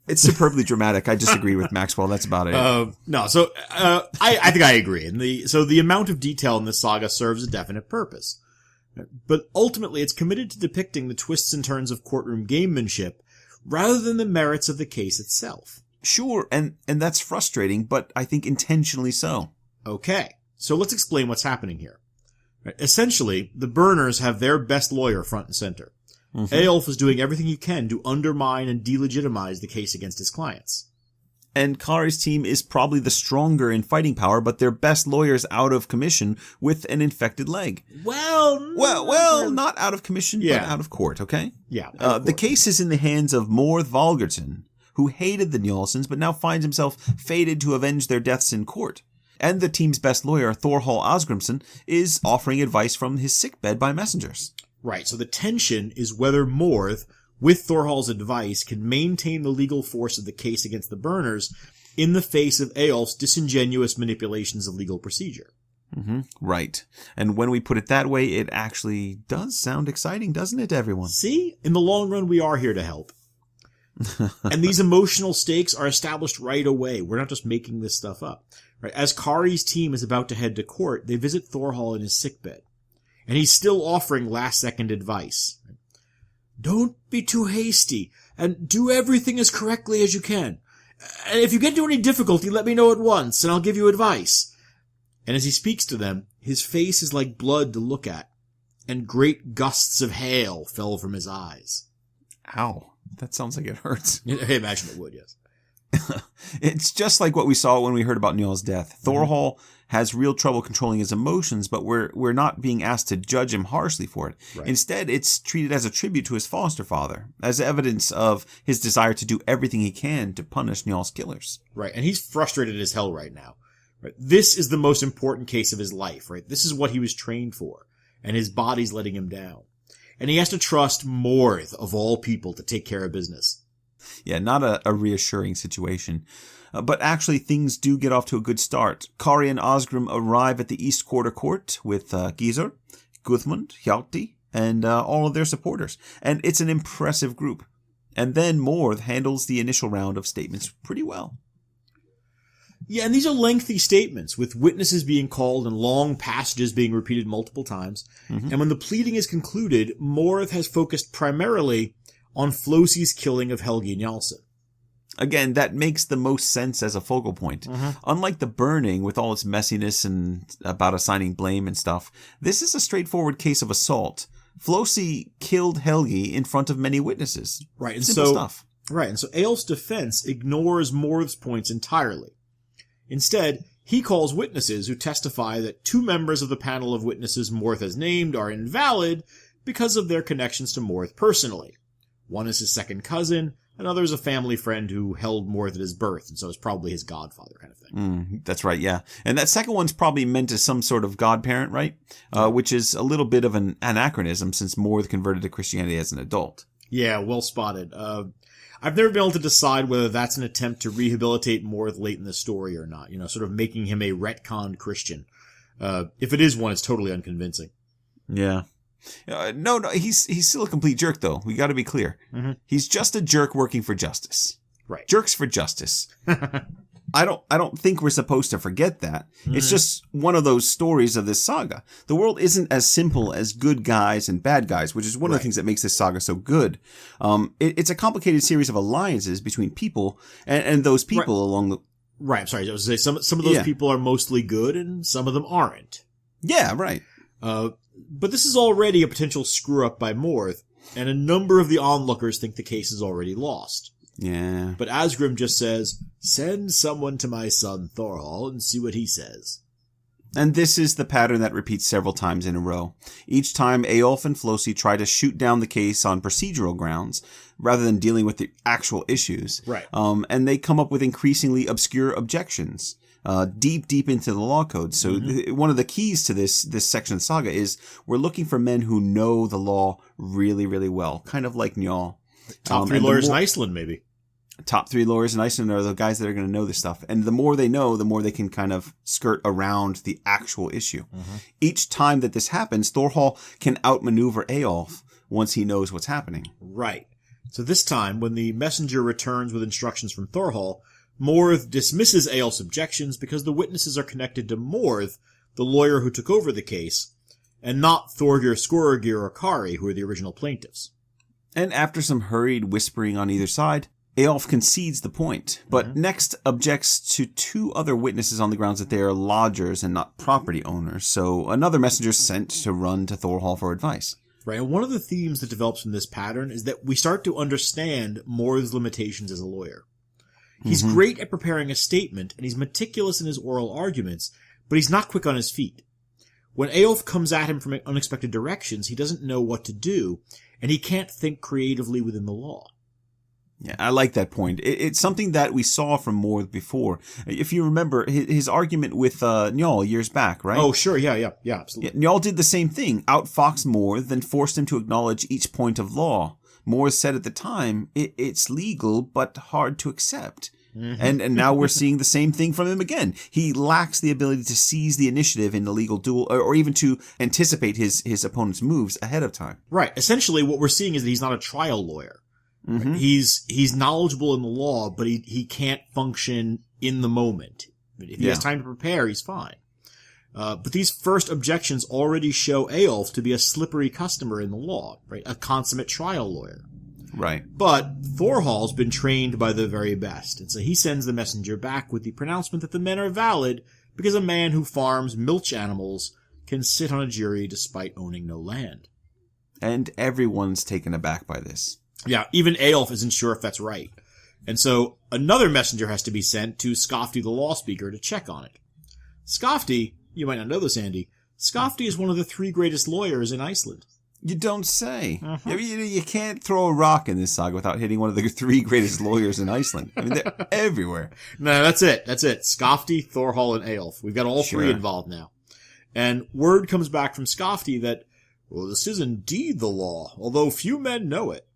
Speaker 2: It's superbly dramatic. I just agree with Maxwell. That's about it.
Speaker 1: No, so I think I agree. And the amount of detail in this saga serves a definite purpose. But ultimately, it's committed to depicting the twists and turns of courtroom gamemanship rather than the merits of the case itself.
Speaker 2: Sure, and that's frustrating, but I think intentionally so.
Speaker 1: Okay, so let's explain what's happening here. Essentially, the burners have their best lawyer front and center. Eyjolf is doing everything he can to undermine and delegitimize the case against his clients.
Speaker 2: And Kari's team is probably the stronger in fighting power, but their best lawyer's out of commission with an infected leg.
Speaker 1: Well,
Speaker 2: not out of commission, but out of court, okay?
Speaker 1: Yeah.
Speaker 2: The case is in the hands of Morð Valgardsson, who hated the Njálsons, but now finds himself fated to avenge their deaths in court. And the team's best lawyer, Thorhall Asgrimsson, is offering advice from his sickbed by messengers.
Speaker 1: Right, so the tension is whether Morð, with Thorhall's advice, can maintain the legal force of the case against the burners in the face of Eyjolf's disingenuous manipulations of legal procedure.
Speaker 2: Right. And when we put it that way, it actually does sound exciting, doesn't it, everyone?
Speaker 1: See? In the long run, we are here to help. And these emotional stakes are established right away. We're not just making this stuff up. Right? As Kari's team is about to head to court, they visit Thorhall in his sickbed. And he's still offering last-second advice. Don't be too hasty, and do everything as correctly as you can. And if you get into any difficulty, let me know at once, and I'll give you advice. And as he speaks to them, his face is like blood to look at, and great gusts of hail fell from his eyes.
Speaker 2: Ow. That sounds like it hurts.
Speaker 1: I imagine it would, yes.
Speaker 2: It's just like what we saw when we heard about Njal's death. Thorhall has real trouble controlling his emotions, but we're not being asked to judge him harshly for it.
Speaker 1: Right.
Speaker 2: Instead, it's treated as a tribute to his foster father, as evidence of his desire to do everything he can to punish Njal's killers.
Speaker 1: Right, and he's frustrated as hell right now. Right? This is the most important case of his life, right? This is what he was trained for, and his body's letting him down. And he has to trust Morð, of all people, to take care of business.
Speaker 2: Yeah, not a reassuring situation. But actually, things do get off to a good start. Kari and Asgrim arrive at the East Quarter Court with Gizur, Guðmund, Hjalti, and all of their supporters. And it's an impressive group. And then Morð handles the initial round of statements pretty well.
Speaker 1: Yeah, and these are lengthy statements, with witnesses being called and long passages being repeated multiple times. And when the pleading is concluded, Morð has focused primarily on Flosi's killing of Helgi Njalsson.
Speaker 2: Again, that makes the most sense as a focal point. Unlike the burning, with all its messiness and about assigning blame and stuff, this is a straightforward case of assault. Flosi killed Helgi in front of many witnesses.
Speaker 1: Right, and
Speaker 2: Simple stuff.
Speaker 1: Right, and so Eyjolf's defense ignores Morð's points entirely. Instead, he calls witnesses who testify that 2 members of the panel of witnesses Morð has named are invalid because of their connections to Morð personally. One is his second cousin, another is a family friend who held Morð at his birth, and so is probably his godfather kind of thing.
Speaker 2: That's right, yeah. And that second one's probably meant as some sort of godparent, right? Which is a little bit of an anachronism since Morð converted to Christianity as an adult.
Speaker 1: Yeah, well spotted. I've never been able to decide whether that's an attempt to rehabilitate Morð late in the story or not, sort of making him a retconned Christian. If it is one, it's totally unconvincing.
Speaker 2: Yeah. No, he's still a complete jerk, though. We got to be clear. He's just a jerk working for justice.
Speaker 1: Right.
Speaker 2: Jerks for justice. I don't think we're supposed to forget that. It's just one of those stories of this saga. The world isn't as simple as good guys and bad guys, which is one of the things that makes this saga so good. It's a complicated series of alliances between people and those people along the...
Speaker 1: Right, I'm sorry. I was going to say, some of those people are mostly good and some of them aren't.
Speaker 2: Yeah, right.
Speaker 1: But this is already a potential screw-up by Morð, and a number of the onlookers think the case is already lost.
Speaker 2: Yeah.
Speaker 1: But Asgrim just says, "Send someone to my son Thorhall and see what he says."
Speaker 2: And this is the pattern that repeats several times in a row. Each time, Eyjolf and Flosi try to shoot down the case on procedural grounds, rather than dealing with the actual issues.
Speaker 1: Right.
Speaker 2: And they come up with increasingly obscure objections. Deep into the law code. So one of the keys to this section of the saga is we're looking for men who know the law really, really well. Kind of like Njal.
Speaker 1: Top 3 lawyers in Iceland, maybe.
Speaker 2: Top 3 lawyers in Iceland are the guys that are going to know this stuff. And the more they know, the more they can kind of skirt around the actual issue. Each time that this happens, Thorhall can outmaneuver Eyjolf once he knows what's happening.
Speaker 1: Right. So this time, when the messenger returns with instructions from Thorhall, Morð dismisses Eyjolf's objections because the witnesses are connected to Morð, the lawyer who took over the case, and not Thorgir, Skorgir, or Kari, who are the original plaintiffs.
Speaker 2: And after some hurried whispering on either side, Eyjolf concedes the point, but next objects to 2 other witnesses on the grounds that they are lodgers and not property owners, so another messenger is sent to run to Thorhall for advice.
Speaker 1: Right, and one of the themes that develops from this pattern is that we start to understand Morð's limitations as a lawyer. He's great at preparing a statement, and he's meticulous in his oral arguments, but he's not quick on his feet. When Eyjolf comes at him from unexpected directions, he doesn't know what to do, and he can't think creatively within the law.
Speaker 2: Yeah, I like that point. It's something that we saw from Morð before. If you remember his argument with Njal years back, right?
Speaker 1: Oh, sure, yeah, absolutely.
Speaker 2: Yeah, Njal did the same thing, outfoxed Morð, then forced him to acknowledge each point of law. Morð said at the time, it's legal, but hard to accept. And now we're seeing the same thing from him again. He lacks the ability to seize the initiative in the legal duel, or even to anticipate his opponent's moves ahead of time. Right.
Speaker 1: Essentially, what we're seeing is that he's not a trial lawyer. Right? He's knowledgeable in the law, but he can't function in the moment. If he has time to prepare, he's fine. But these first objections already show Eyjolf to be a slippery customer in the law, right? A consummate trial lawyer.
Speaker 2: Right.
Speaker 1: But Thorhall's been trained by the very best, and so he sends the messenger back with the pronouncement that the men are valid because a man who farms milch animals can sit on a jury despite owning no land.
Speaker 2: And everyone's taken aback by this.
Speaker 1: Yeah, even Eyjolf isn't sure if that's right. And so another messenger has to be sent to Skafti the Law Speaker to check on it. Skafti, you might not know this, Andy, Skafti is one of the 3 greatest lawyers in Iceland.
Speaker 2: You don't say. You can't throw a rock in this saga without hitting one of the 3 greatest lawyers in Iceland. I mean, they're everywhere.
Speaker 1: No, that's it. Skafti, Thorhall, and Eyjolf. We've got all 3 involved now. And word comes back from Skafti that, well, this is indeed the law, although few men know it.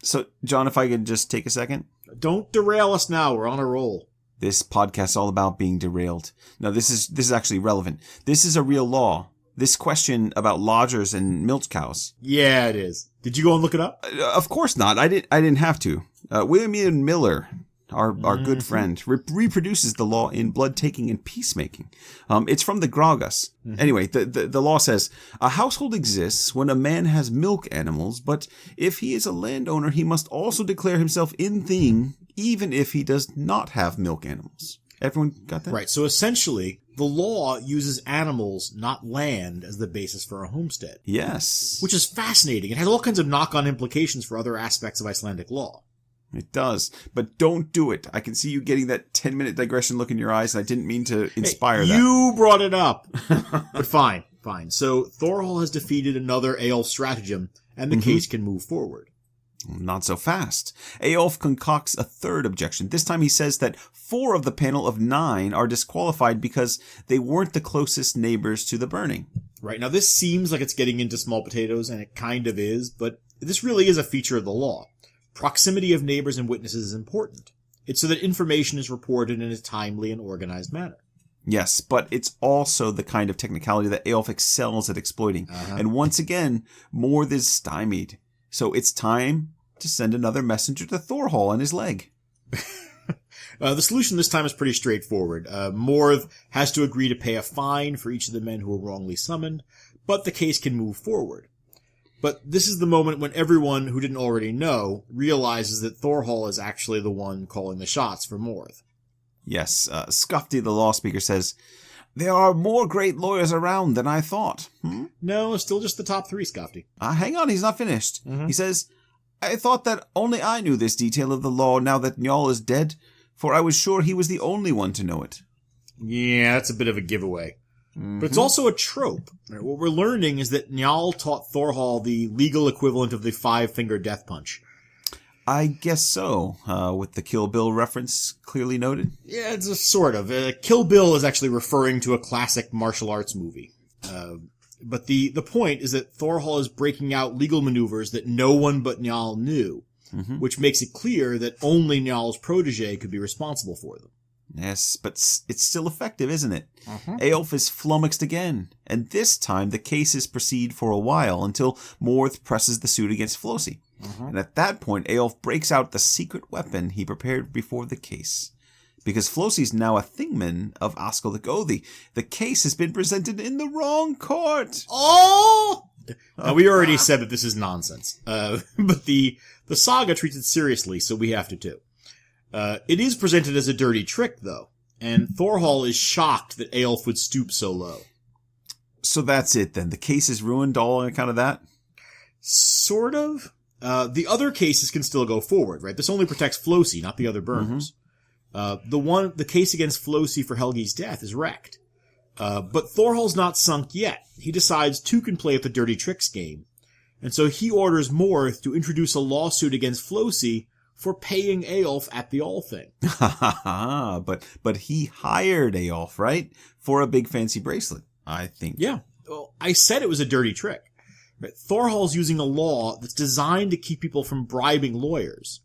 Speaker 2: So, John, if I could just take a second.
Speaker 1: Don't derail us now. We're on a roll.
Speaker 2: This podcast's all about being derailed. No, this is actually relevant. This is a real law. This question about lodgers and milch cows.
Speaker 1: Yeah, it is. Did you go and look it up?
Speaker 2: Of course not. I didn't have to. William Ian Miller, our good friend, reproduces the law in Blood Taking and Peacemaking. It's from the Sagas. Anyway, the law says, a household exists when a man has milk animals, but if he is a landowner, he must also declare himself in thing, even if he does not have milk animals. Everyone got that?
Speaker 1: Right. So essentially, the law uses animals, not land, as the basis for a homestead.
Speaker 2: Yes.
Speaker 1: Which is fascinating. It has all kinds of knock-on implications for other aspects of Icelandic law.
Speaker 2: It does. But don't do it. I can see you getting that 10-minute digression look in your eyes, and I didn't mean to inspire that.
Speaker 1: You brought it up. But fine. So Thorhall has defeated another Eyjolf stratagem, and the case can move forward.
Speaker 2: Not so fast. Eyjolf concocts a 3rd objection. This time he says that 4 of the panel of 9 are disqualified because they weren't the closest neighbors to the burning.
Speaker 1: Right. Now, this seems like it's getting into small potatoes, and it kind of is, but this really is a feature of the law. Proximity of neighbors and witnesses is important. It's so that information is reported in a timely and organized manner.
Speaker 2: Yes, but it's also the kind of technicality that Eyjolf excels at exploiting. And once again, Morð is stymied. So it's time to send another messenger to Thorhall and his leg.
Speaker 1: The solution this time is pretty straightforward. Morð has to agree to pay a fine for each of the men who were wrongly summoned, but the case can move forward. But this is the moment when everyone who didn't already know realizes that Thorhall is actually the one calling the shots for Morð.
Speaker 2: Yes, Skafti the law speaker says, there are more great lawyers around than I thought.
Speaker 1: No, still just the top 3, Skafti.
Speaker 2: Hang on, he's not finished. He says, I thought that only I knew this detail of the law now that Njal is dead, for I was sure he was the only one to know it.
Speaker 1: Yeah, that's a bit of a giveaway. But it's also a trope. What we're learning is that Njal taught Thorhall the legal equivalent of the 5-finger death punch.
Speaker 2: I guess so, with the Kill Bill reference clearly noted.
Speaker 1: Yeah, it's a sort of. Kill Bill is actually referring to a classic martial arts movie. But the point is that Thorhall is breaking out legal maneuvers that no one but Njal knew, which makes it clear that only Njal's protégé could be responsible for them.
Speaker 2: Yes, but it's still effective, isn't it? Eyjolf is flummoxed again, and this time the cases proceed for a while until Morð presses the suit against Flosi. And at that point, Eyjolf breaks out the secret weapon he prepared before the case. Because Flosi's now a thingman of Askell-the-Gothi, the case has been presented in the wrong court.
Speaker 1: Oh! Now, we already said that this is nonsense. But the saga treats it seriously, so we have to too. It is presented as a dirty trick, though, and Thorhall is shocked that Eyjolf would stoop so low.
Speaker 2: So that's it, then. The case is ruined all on account of that?
Speaker 1: Sort of. The other cases can still go forward, right? This only protects Flosi, not the other burners. The case against Flosi for Helgi's death is wrecked. But Thorhall's not sunk yet. He decides 2 can play at the dirty tricks game. And so he orders Morð to introduce a lawsuit against Flosi for paying Eyjolf at the Alþing.
Speaker 2: but he hired Eyjolf, right? For a big fancy bracelet, I think.
Speaker 1: Yeah. Well, I said it was a dirty trick. Right? Thorhall's using a law that's designed to keep people from bribing lawyers.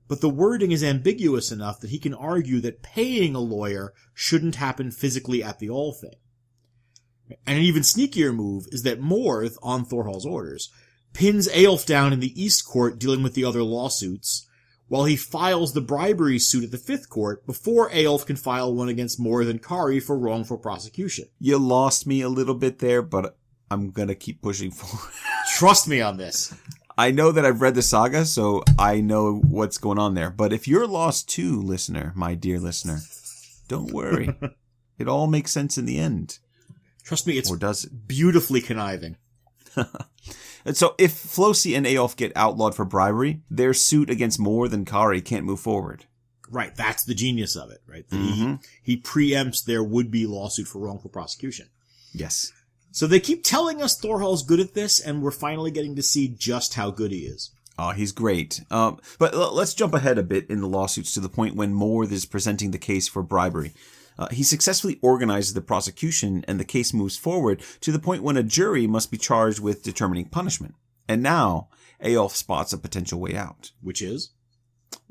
Speaker 1: But the wording is ambiguous enough that he can argue that paying a lawyer shouldn't happen physically at the Alþing. And an even sneakier move is that Morð, on Thorhall's orders, pins Eyjolf down in the East Court dealing with the other lawsuits, while he files the bribery suit at the 5th Court before Eyjolf can file one against Morð and Kari for wrongful prosecution.
Speaker 2: You lost me a little bit there, but I'm gonna keep pushing forward.
Speaker 1: Trust me on this.
Speaker 2: I know that I've read the saga, so I know what's going on there. But if you're lost too, listener, my dear listener, don't worry. It all makes sense in the end.
Speaker 1: Trust me, it's
Speaker 2: or does it?
Speaker 1: Beautifully conniving.
Speaker 2: And so if Flosi and Eyjolf get outlawed for bribery, their suit against Morð and Kari can't move forward.
Speaker 1: Right, that's the genius of it, right? He preempts their would-be lawsuit for wrongful prosecution.
Speaker 2: Yes.
Speaker 1: So they keep telling us Thorhall's good at this, and we're finally getting to see just how good he is.
Speaker 2: Oh, he's great. But let's jump ahead a bit in the lawsuits to the point when Morð is presenting the case for bribery. He successfully organizes the prosecution, and the case moves forward to the point when a jury must be charged with determining punishment. And now, Eyjolf spots a potential way out.
Speaker 1: Which is?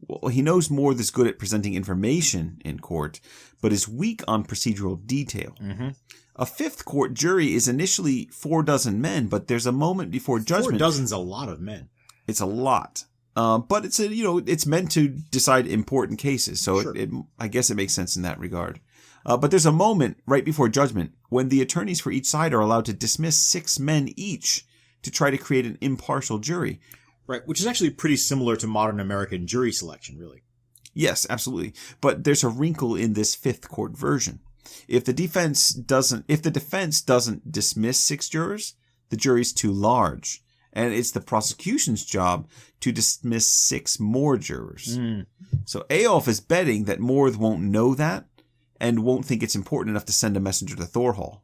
Speaker 2: Well, he knows Morð is good at presenting information in court, but is weak on procedural detail.
Speaker 1: Mm-hmm.
Speaker 2: A fifth court jury is initially 4 men, but there's a moment before judgment.
Speaker 1: 4 a lot of men.
Speaker 2: It's a lot. But it's meant to decide important cases. So
Speaker 1: sure.
Speaker 2: I guess it makes sense in that regard. But there's a moment right before judgment when the attorneys for each side are allowed to dismiss 6 men each to try to create an impartial jury.
Speaker 1: Right, which is actually pretty similar to modern American jury selection, really.
Speaker 2: Yes, absolutely. But there's a wrinkle in this fifth court version. If the defense doesn't dismiss 6 jurors, the jury's too large. And it's the prosecution's job to dismiss 6 more jurors. So Eyjolf is betting that Morð won't know that and won't think it's important enough to send a messenger to Thorhall.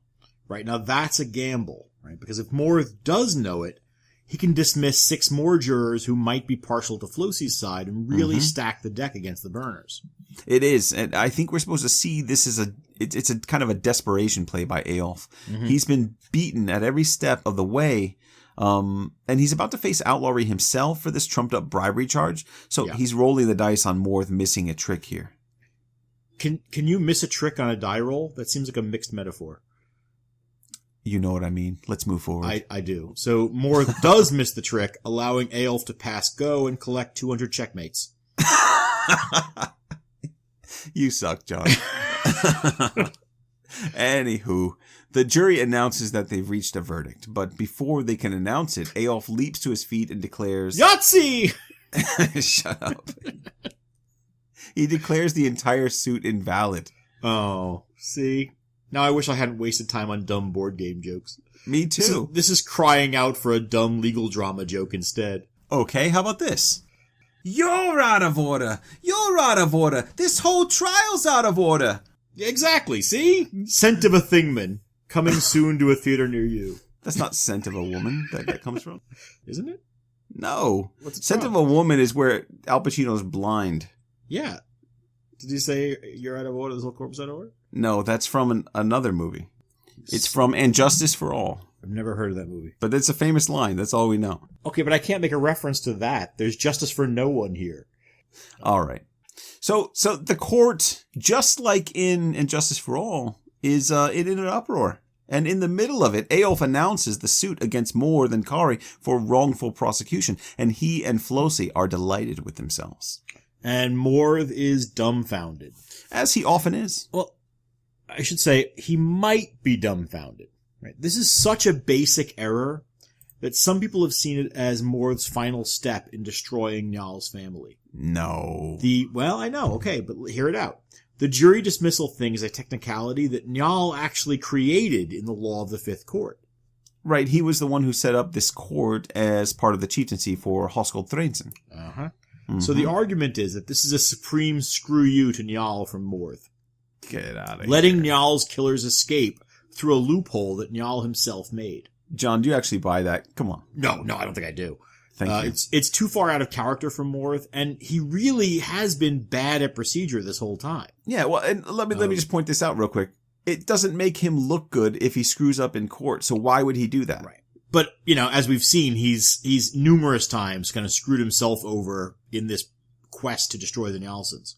Speaker 1: Right, now that's a gamble, right? Because if Morð does know it, he can dismiss 6 more jurors who might be partial to Flosi's side and really stack the deck against the Burners. It
Speaker 2: is, and I think we're supposed to see this as it's a kind of a desperation play by Eyjolf. He's been beaten at every step of the way, and he's about to face outlawry himself for this trumped-up bribery charge, so he's rolling the dice on Morð missing a trick here.
Speaker 1: Can you miss a trick on a die roll? That seems like a mixed metaphor.
Speaker 2: You know what I mean. Let's move forward.
Speaker 1: I do. So Morð does miss the trick, allowing Eyjolf to pass go and collect 200 checkmates.
Speaker 2: You suck, John. Anywho, the jury announces that they've reached a verdict, but before they can announce it, Eyjolf leaps to his feet and declares...
Speaker 1: Yahtzee!
Speaker 2: Shut up. He declares the entire suit invalid.
Speaker 1: Oh, see? Now I wish I hadn't wasted time on dumb board game jokes.
Speaker 2: Me too.
Speaker 1: This is crying out for a dumb legal drama joke instead.
Speaker 2: Okay, how about this? You're out of order! You're out of order! This whole trial's out of order!
Speaker 1: Exactly, see? Scent of a Thingman. Coming soon to a theater near you.
Speaker 2: That's not Scent of a Woman that comes from.
Speaker 1: Isn't it?
Speaker 2: No.
Speaker 1: What's it
Speaker 2: Scent
Speaker 1: from?
Speaker 2: of a Woman is where Al Pacino's blind.
Speaker 1: Yeah. Did you say you're out of order, this whole corpse out of order?
Speaker 2: No, that's from another movie. It's from And Justice for All.
Speaker 1: I've never heard of that movie.
Speaker 2: But it's a famous line. That's all we know.
Speaker 1: Okay, but I can't make a reference to that. There's justice for no one here.
Speaker 2: All right. So the court, just like in And Justice for All, is in an uproar. And in the middle of it, Eyjolf announces the suit against Morð and Kari for wrongful prosecution. And he and Flosi are delighted with themselves.
Speaker 1: And Morð is dumbfounded.
Speaker 2: As he often is.
Speaker 1: Well, I should say he might be dumbfounded. Right? This is such a basic error that some people have seen it as Morð's final step in destroying Njal's family.
Speaker 2: No.
Speaker 1: Well, I know, okay, but hear it out. The jury dismissal thing is a technicality that Njal actually created in the law of the Fifth Court.
Speaker 2: Right, he was the one who set up this court as part of the chieftaincy for Hoskuld Thrainson.
Speaker 1: Uh-huh. So the argument is that this is a supreme screw you to Njal from Morð.
Speaker 2: Get out of here.
Speaker 1: Letting Njal's killers escape through a loophole that Njal himself made.
Speaker 2: John, do you actually buy that? Come on.
Speaker 1: No, I don't think I do.
Speaker 2: Thank you.
Speaker 1: It's too far out of character for Morð, and he really has been bad at procedure this whole time.
Speaker 2: Yeah, well, and let me just point this out real quick. It doesn't make him look good if he screws up in court, so why would he do that?
Speaker 1: Right. But, as we've seen, he's numerous times kind of screwed himself over in this quest to destroy the Njalsons.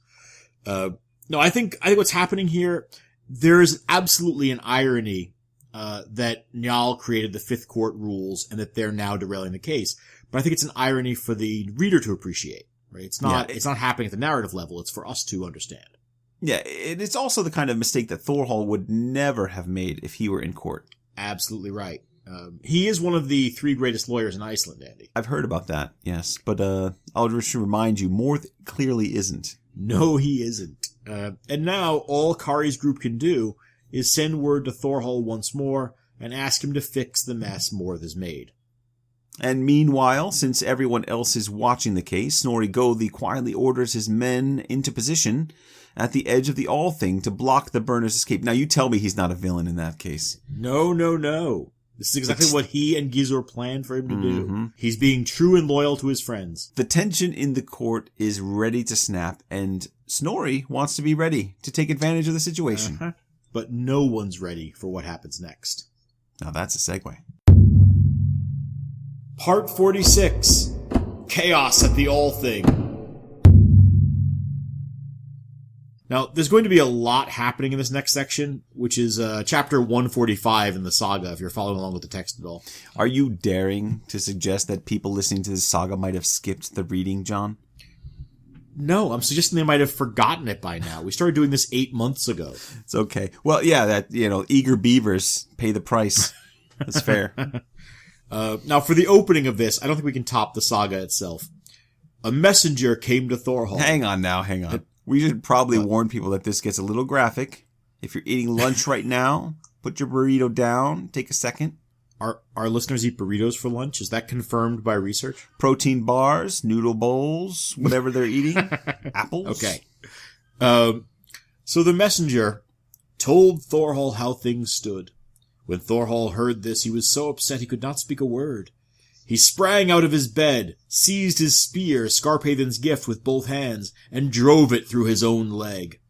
Speaker 1: No, I think what's happening here, there is absolutely an irony that Njal created the Fifth Court rules and that they're now derailing the case. But I think it's an irony for the reader to appreciate, right? It's not happening at the narrative level. It's for us to understand.
Speaker 2: Yeah, it's also the kind of mistake that Thorhall would never have made if he were in court.
Speaker 1: Absolutely right. He is one of the 3 greatest lawyers in Iceland, Andy.
Speaker 2: I've heard about that, yes. But I'll just remind you, Morð clearly isn't.
Speaker 1: No, he isn't. And now all Kari's group can do is send word to Thorhall once more and ask him to fix the mess Morð has made.
Speaker 2: And meanwhile, since everyone else is watching the case, Snorri Gothi quietly orders his men into position at the edge of the Alþing to block the burner's escape. Now, you tell me he's not a villain in that case.
Speaker 1: No. This is exactly what he and Gizur planned for him to do. He's being true and loyal to his friends.
Speaker 2: The tension in the court is ready to snap, and Snorri wants to be ready to take advantage of the situation.
Speaker 1: But no one's ready for what happens next.
Speaker 2: Now that's a segue.
Speaker 1: Part 46. Chaos at the Alþing. Now, there's going to be a lot happening in this next section, which is chapter 145 in the saga, if you're following along with the text at all.
Speaker 2: Are you daring to suggest that people listening to this saga might have skipped the reading, John?
Speaker 1: No, I'm suggesting they might have forgotten it by now. We started doing this 8 months ago.
Speaker 2: It's okay. Well, yeah, that, eager beavers pay the price. That's fair.
Speaker 1: Now, for the opening of this, I don't think we can top the saga itself. A messenger came to Thorhall.
Speaker 2: Hang on. We should probably warn people that this gets a little graphic. If you're eating lunch right now, put your burrito down, take a second.
Speaker 1: Our listeners eat burritos for lunch? Is that confirmed by research?
Speaker 2: Protein bars, noodle bowls, whatever they're eating. Apples.
Speaker 1: Okay. So the messenger told Thorhall how things stood. When Thorhall heard this, he was so upset he could not speak a word. He sprang out of his bed, seized his spear, Skarphéðin's gift, with both hands, and drove it through his own leg.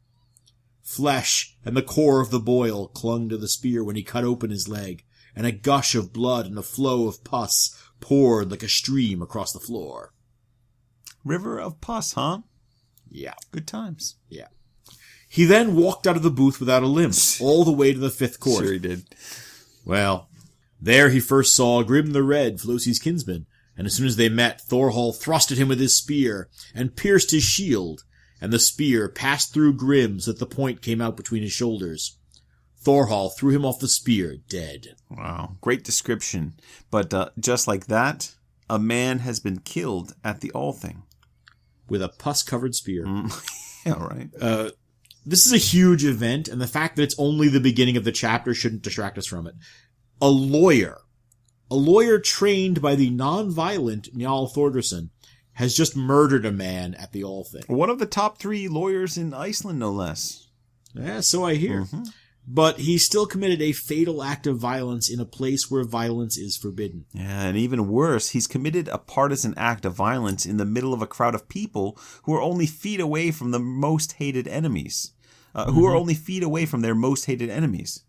Speaker 1: Flesh and the core of the boil clung to the spear when he cut open his leg, and a gush of blood and a flow of pus poured like a stream across the floor.
Speaker 2: River of pus, huh?
Speaker 1: Yeah.
Speaker 2: Good times.
Speaker 1: Yeah. He then walked out of the booth without a limp, all the way to the fifth court.
Speaker 2: Sure he did.
Speaker 1: Well, there he first saw Grim the Red, Flosi's kinsman, and as soon as they met, Thorhall thrusted him with his spear, and pierced his shield, and the spear passed through Grim so that the point came out between his shoulders. Thorhall threw him off the spear, dead.
Speaker 2: Wow, great description. But just like that, a man has been killed at the Alþing.
Speaker 1: With a pus-covered spear.
Speaker 2: Yeah, right.
Speaker 1: This is a huge event, and the fact that it's only the beginning of the chapter shouldn't distract us from it. A lawyer trained by the non-violent Njal Thordarson, has just murdered a man at the Alþing.
Speaker 2: One of the top 3 lawyers in Iceland, no less.
Speaker 1: Yeah, so I hear. But he still committed a fatal act of violence in a place where violence is forbidden.
Speaker 2: Yeah, and even worse, he's committed a partisan act of violence in the middle of a crowd of people who are only feet away from the most hated enemies. Who are only feet away from their most hated enemies.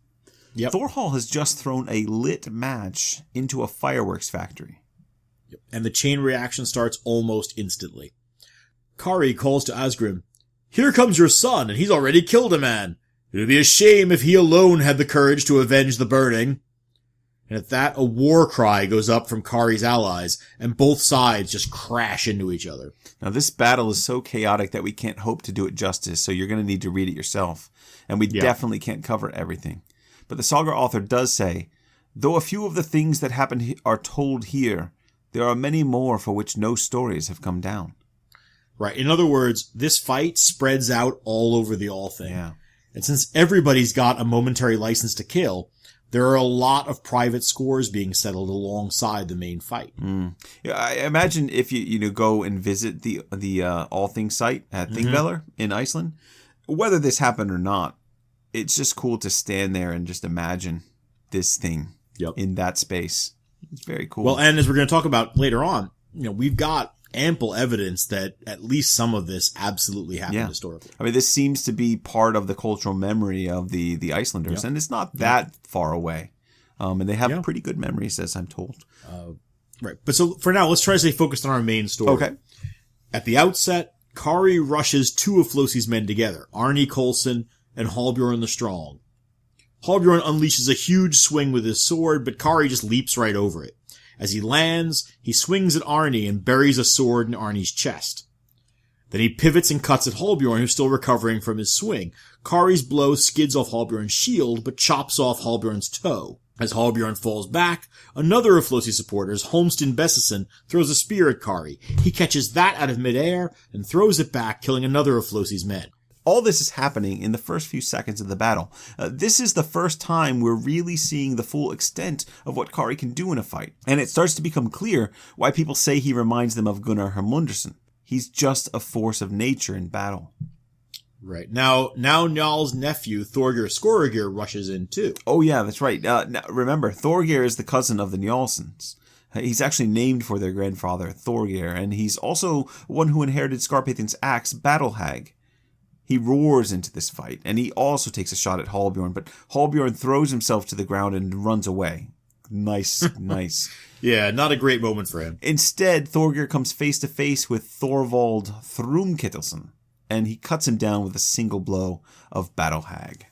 Speaker 1: Yep.
Speaker 2: Thorhall has just thrown a lit match into a fireworks factory.
Speaker 1: Yep. And the chain reaction starts almost instantly. Kari calls to Asgrim, "Here comes your son, and he's already killed a man. It would be a shame if he alone had the courage to avenge the burning." And at that, a war cry goes up from Kari's allies, and both sides just crash into each other.
Speaker 2: Now, this battle is so chaotic that we can't hope to do it justice, so you're going to need to read it yourself. And we definitely can't cover everything. But the saga author does say, though a few of the things that happened are told here, there are many more for which no stories have come down.
Speaker 1: Right. In other words, this fight spreads out all over the Alþing.
Speaker 2: Yeah.
Speaker 1: And since everybody's got a momentary license to kill, there are a lot of private scores being settled alongside the main fight.
Speaker 2: Yeah, I imagine if you go and visit the Alþing site at Thingvellir in Iceland, whether this happened or not, it's just cool to stand there and just imagine this thing in that space. It's very cool.
Speaker 1: Well, and as we're going to talk about later on, we've got ample evidence that at least some of this absolutely happened historically.
Speaker 2: I mean, this seems to be part of the cultural memory of the Icelanders, and it's not that far away. And they have pretty good memories, as I'm told.
Speaker 1: Right. But so for now, let's try to stay focused on our main story.
Speaker 2: Okay.
Speaker 1: At the outset, Kari rushes 2 of Flosi's men together, Arni Coulson and Hallbjorn the Strong. Hallbjorn unleashes a huge swing with his sword, but Kari just leaps right over it. As he lands, he swings at Arni and buries a sword in Arni's chest. Then he pivots and cuts at Hallbjorn, who's still recovering from his swing. Kari's blow skids off Hallbjorn's shield, but chops off Hallbjorn's toe. As Hallbjorn falls back, another of Flosi's supporters, Holmsten Bessison, throws a spear at Kari. He catches that out of midair and throws it back, killing another of Flosi's men.
Speaker 2: All this is happening in the first few seconds of the battle. This is the first time we're really seeing the full extent of what Kari can do in a fight. And it starts to become clear why people say he reminds them of Gunnar Hermundarson. He's just a force of nature in battle.
Speaker 1: Right. Now Njal's nephew, Thorgir Skoragir, rushes in too.
Speaker 2: Oh yeah, that's right. Now, remember, Thorgir is the cousin of the Njalsons. He's actually named for their grandfather, Thorgir, and he's also one who inherited Skarphéðin's axe, Battle Hag. He roars into this fight, and he also takes a shot at Hallbjorn, but Hallbjorn throws himself to the ground and runs away. Nice.
Speaker 1: Yeah, not a great moment for him.
Speaker 2: Instead, Thorgir comes face to face with Thorvald Thrumkittelson, and he cuts him down with a single blow of Battle Hag.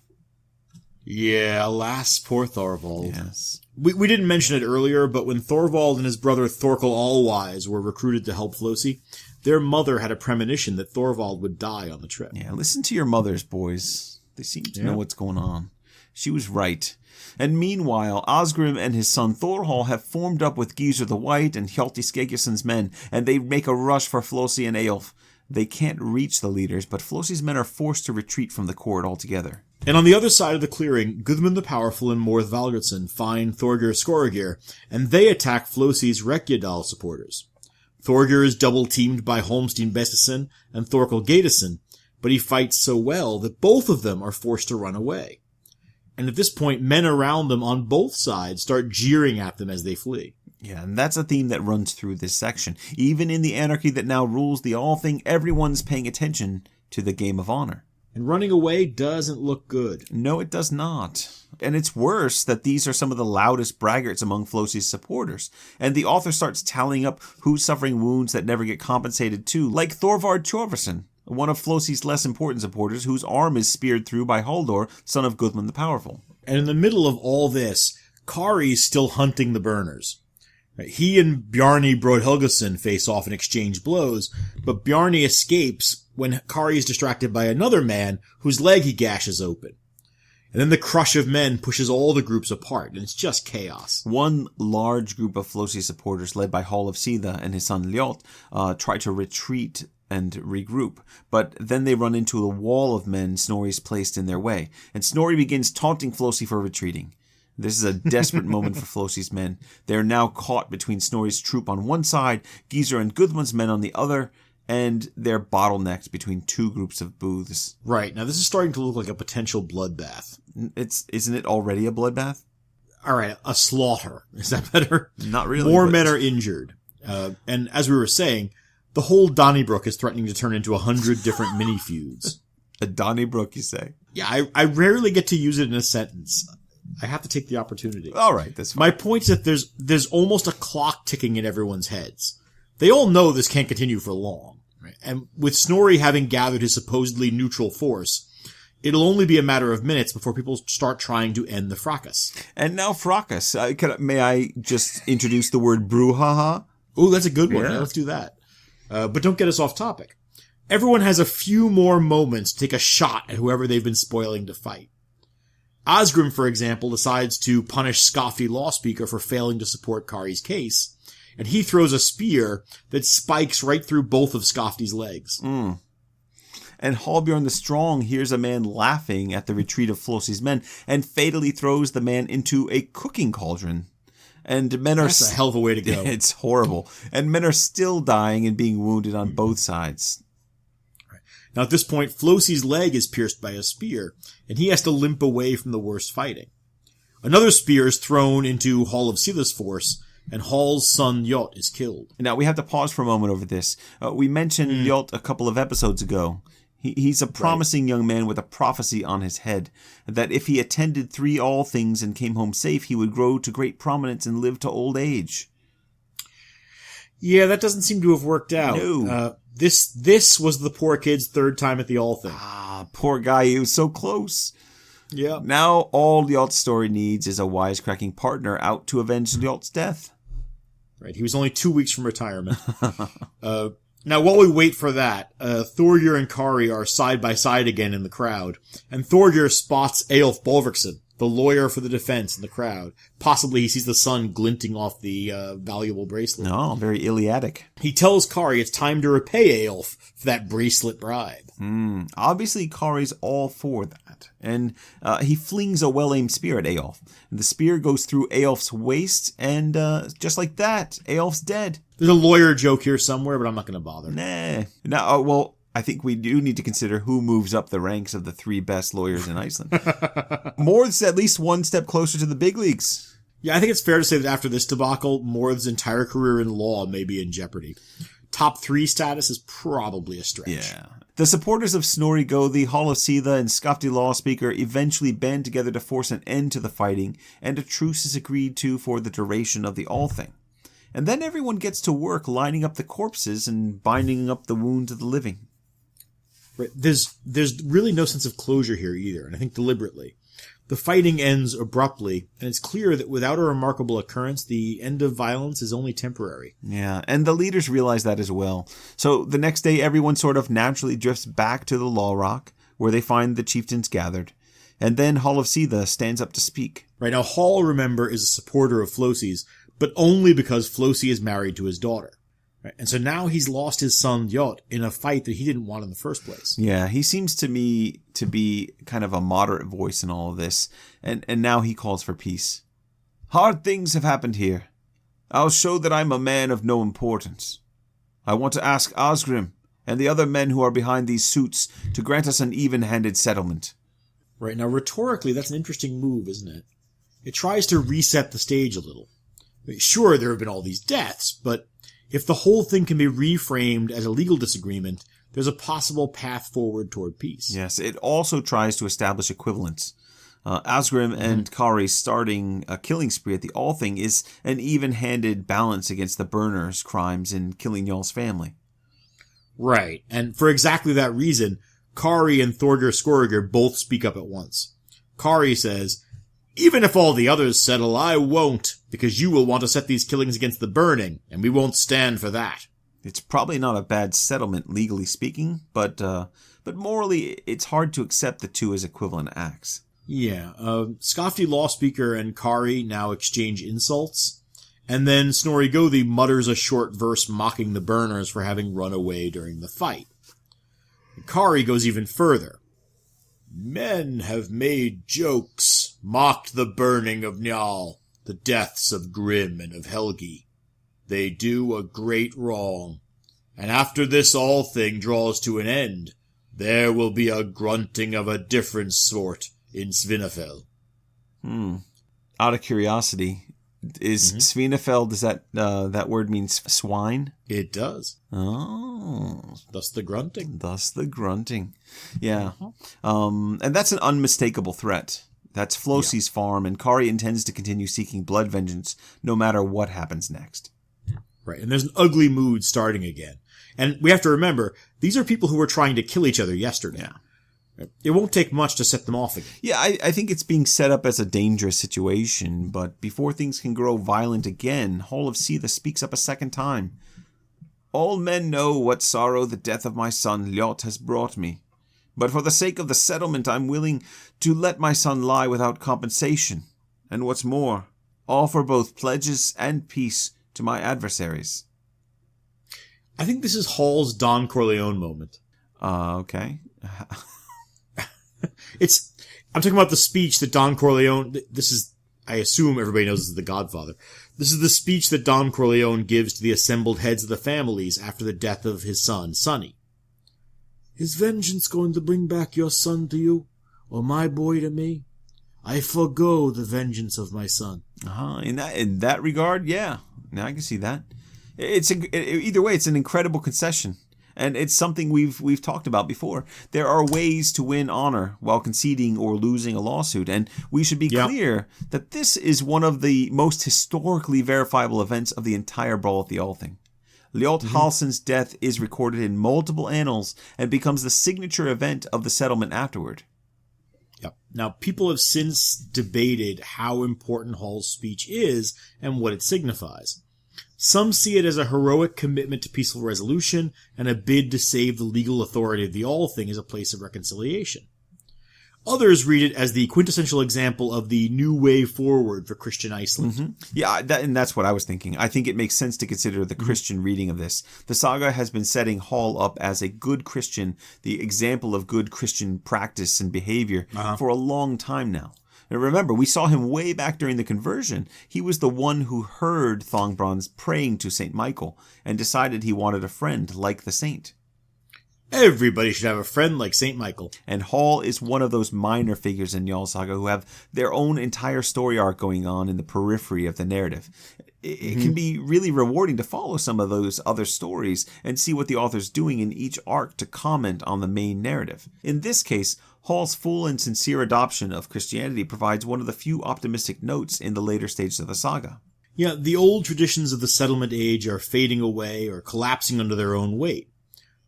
Speaker 1: Yeah, alas, poor Thorvald.
Speaker 2: Yes.
Speaker 1: We didn't mention it earlier, but when Thorvald and his brother Thorkel Allwise were recruited to help Flosi, their mother had a premonition that Thorvald would die on the trip.
Speaker 2: Yeah, listen to your mothers, boys. They seem to know what's going on. She was right. And meanwhile, Asgrim and his son Thorhall have formed up with Gizur the White and Hjalti Skeggison's men, and they make a rush for Flosi and Eyjolf. They can't reach the leaders, but Flosi's men are forced to retreat from the court altogether.
Speaker 1: And on the other side of the clearing, Gudmund the Powerful and Morð Valgardsson find Thorgir Skoragir, and they attack Flosi's Reykjadal supporters. Thorgir is double-teamed by Holmstein Bestison and Thorkel Gaidison, but he fights so well that both of them are forced to run away. And at this point, men around them on both sides start jeering at them as they flee.
Speaker 2: Yeah, and that's a theme that runs through this section. Even in the anarchy that now rules the Alþing, everyone's paying attention to the game of honor.
Speaker 1: And running away doesn't look good.
Speaker 2: No, it does not. And it's worse that these are some of the loudest braggarts among Flosi's supporters. And the author starts tallying up who's suffering wounds that never get compensated too, like Thorvard Tjorvarsson, one of Flosi's less important supporters whose arm is speared through by Halldor, son of Gudmund the Powerful.
Speaker 1: And in the middle of all this, Kari's still hunting the burners. He and Bjarni Brodhelgason face off and exchange blows, but Bjarni escapes when Kari is distracted by another man whose leg he gashes open. And then the crush of men pushes all the groups apart, and it's just chaos.
Speaker 2: One large group of Flosi supporters, led by Hall of Sida and his son Ljot, try to retreat and regroup, but then they run into a wall of men Snorri's placed in their way, and Snorri begins taunting Flosi for retreating. This is a desperate moment for Flosi's men. They are now caught between Snorri's troop on one side, Gizur and Gudmund's men on the other, and they're bottlenecked between two groups of booths.
Speaker 1: Right, now this is starting to look like a potential bloodbath.
Speaker 2: Isn't it already a bloodbath?
Speaker 1: Alright, a slaughter. Is that better?
Speaker 2: Not really.
Speaker 1: More men are injured. And as we were saying, the whole Donnybrook is threatening to turn into 100 different mini-feuds.
Speaker 2: A Donnybrook, you say?
Speaker 1: Yeah, I rarely get to use it in a sentence. I have to take the opportunity.
Speaker 2: All right, that's fine.
Speaker 1: My point is that there's almost a clock ticking in everyone's heads. They all know this can't continue for long. Right? And with Snorri having gathered his supposedly neutral force, it'll only be a matter of minutes before people start trying to end the fracas.
Speaker 2: And now fracas. May I just introduce the word brouhaha?
Speaker 1: Ooh, that's a good one.
Speaker 2: Yeah.
Speaker 1: Let's do that. But don't get us off topic. Everyone has a few more moments to take a shot at whoever they've been spoiling to fight. Asgrim, for example, decides to punish Skafti Lawspeaker for failing to support Kari's case, and he throws a spear that spikes right through both of Skafti's legs.
Speaker 2: And Hallbjorn the Strong hears a man laughing at the retreat of Flosi's men and fatally throws the man into a cooking cauldron. And men are...
Speaker 1: That's a hell of a way to go.
Speaker 2: It's horrible. And men are still dying and being wounded on both sides.
Speaker 1: Now at this point, Flosi's leg is pierced by a spear, and he has to limp away from the worst fighting. Another spear is thrown into Hall of Sila's force, and Hall's son Ljot is killed.
Speaker 2: Now we have to pause for a moment over this. We mentioned Ljot a couple of episodes ago. He's a promising young man with a prophecy on his head, that if he attended 3 Althings and came home safe, he would grow to great prominence and live to old age.
Speaker 1: Yeah, that doesn't seem to have worked out.
Speaker 2: No.
Speaker 1: This was the poor kid's 3rd time at the Althing.
Speaker 2: Ah, poor guy, he was so close.
Speaker 1: Yeah.
Speaker 2: Now all Ljot's story needs is a wisecracking partner out to avenge Ljot's death.
Speaker 1: Right, he was only 2 weeks from retirement. Now, while we wait for that, Thorgir and Kari are side by side again in the crowd, and Thorgir spots Eyjolf Bolverksson, the lawyer for the defense in the crowd. Possibly he sees the sun glinting off the valuable bracelet.
Speaker 2: Oh, very Iliadic.
Speaker 1: He tells Kari it's time to repay Eyjolf for that bracelet bribe.
Speaker 2: Obviously, Kari's all for that. And he flings a well-aimed spear at Eyjolf. The spear goes through Eyjolf's waist, and just like that, Eyjolf's dead.
Speaker 1: There's a lawyer joke here somewhere, but I'm not going to bother.
Speaker 2: Nah. Now, well, I think we do need to consider who moves up the ranks of the 3 best lawyers in Iceland. Morth's at least one step closer to the big leagues.
Speaker 1: Yeah, I think it's fair to say that after this debacle, Morth's entire career in law may be in jeopardy. Top 3 status is probably a stretch.
Speaker 2: Yeah. The supporters of Snorri go, the Hall of Sitha and Skafti Law Speaker eventually band together to force an end to the fighting, and a truce is agreed to for the duration of the Alþing. And then everyone gets to work lining up the corpses and binding up the wounds of the living.
Speaker 1: Right. There's really no sense of closure here either, and I think deliberately. The fighting ends abruptly, and it's clear that without a remarkable occurrence, the end of violence is only temporary.
Speaker 2: Yeah, and the leaders realize that as well. So the next day, everyone sort of naturally drifts back to the Law Rock, where they find the chieftains gathered. And then Hall of Sitha stands up to speak.
Speaker 1: Right, now Hall, remember, is a supporter of Flosi's, but only because Flosi is married to his daughter. Right? And so now he's lost his son Njal in a fight that he didn't want in the first place.
Speaker 2: Yeah, he seems to me to be kind of a moderate voice in all of this, and now he calls for peace. Hard things have happened here. I'll show that I'm a man of no importance. I want to ask Asgrim and the other men who are behind these suits to grant us an even-handed settlement.
Speaker 1: Right, now rhetorically, that's an interesting move, isn't it? It tries to reset the stage a little. Sure, there have been all these deaths, but if the whole thing can be reframed as a legal disagreement, there's a possible path forward toward peace.
Speaker 2: Yes, it also tries to establish equivalence. Asgrim and Kari starting a killing spree at the Alþing is an even-handed balance against the Burners' crimes in killing Njal's family.
Speaker 1: Right, and for exactly that reason, Kari and Thorgr Skorgr both speak up at once. Kari says, "Even if all the others settle, I won't, because you will want to set these killings against the burning, and we won't stand for that."
Speaker 2: It's probably not a bad settlement, legally speaking, but morally, it's hard to accept the two as equivalent acts.
Speaker 1: Yeah, Skafti Law Speaker and Kari now exchange insults, and then Snorri Gothi mutters a short verse mocking the Burners for having run away during the fight. Kari goes even further. "Men have made jokes, mocked the burning of Njal, the deaths of Grim and of Helgi. They do a great wrong, and after this Alþing draws to an end, there will be a grunting of a different sort in Svinafell."
Speaker 2: Out of curiosity, is Svinafell, does that word mean swine?
Speaker 1: It does.
Speaker 2: Oh.
Speaker 1: Thus the grunting.
Speaker 2: Yeah. And that's an unmistakable threat. That's Flosi's farm, and Kari intends to continue seeking blood vengeance no matter what happens next.
Speaker 1: Right, and there's an ugly mood starting again. And we have to remember, these are people who were trying to kill each other yesterday.
Speaker 2: Yeah.
Speaker 1: It won't take much to set them off again.
Speaker 2: Yeah, I think it's being set up as a dangerous situation, but before things can grow violent again, Hall of Sitha speaks up a second time. "All men know what sorrow the death of my son Ljot has brought me. But for the sake of the settlement, I'm willing to let my son lie without compensation. And what's more, offer both pledges and peace to my adversaries."
Speaker 1: I think this is Hall's Don Corleone moment.
Speaker 2: Okay.
Speaker 1: I'm talking about the speech that Don Corleone, this is, I assume everybody knows this is The Godfather. This is the speech that Don Corleone gives to the assembled heads of the families after the death of his son, Sonny. "Is vengeance going to bring back your son to you, or my boy to me? I forgo the vengeance of my son."
Speaker 2: In that regard, yeah. Now I can see that. Either way, it's an incredible concession. And it's something we've talked about before. There are ways to win honor while conceding or losing a lawsuit, and we should be clear that this is one of the most historically verifiable events of the entire brawl at the Alþing. Ljot Halsson's death is recorded in multiple annals and becomes the signature event of the settlement afterward.
Speaker 1: Yep. Now, people have since debated how important Hall's speech is and what it signifies. Some see it as a heroic commitment to peaceful resolution and a bid to save the legal authority of the Alþing as a place of reconciliation. Others read it as the quintessential example of the new way forward for Christian Iceland.
Speaker 2: Mm-hmm. Yeah, and that's what I was thinking. I think it makes sense to consider the Christian reading of this. The saga has been setting Hall up as a good Christian, the example of good Christian practice and behavior for a long time now. And remember, we saw him way back during the conversion. He was the one who heard Thorbrand's praying to St. Michael and decided he wanted a friend like the saint.
Speaker 1: Everybody should have a friend like St. Michael.
Speaker 2: And Hall is one of those minor figures in Njal Saga who have their own entire story arc going on in the periphery of the narrative. It can be really rewarding to follow some of those other stories and see what the author's doing in each arc to comment on the main narrative. In this case, Hall's full and sincere adoption of Christianity provides one of the few optimistic notes in the later stages of the saga.
Speaker 1: Yeah, the old traditions of the settlement age are fading away or collapsing under their own weight.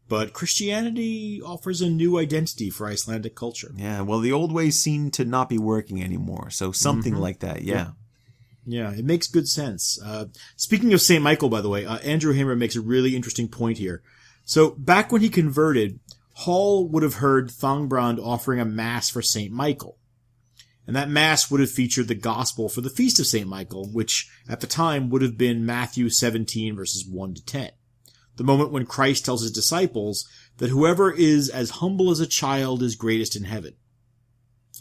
Speaker 1: But Christianity offers a new identity for Icelandic culture.
Speaker 2: Yeah, well, the old ways seem to not be working anymore, so something like that, yeah.
Speaker 1: Yeah, it makes good sense. Speaking of St. Michael, by the way, Andrew Hamer makes a really interesting point here. So, back when he converted, Hall would have heard Thorbrand offering a mass for St. Michael. And that mass would have featured the gospel for the Feast of St. Michael, which at the time would have been Matthew 17, verses 1 to 10. The moment when Christ tells his disciples that whoever is as humble as a child is greatest in heaven.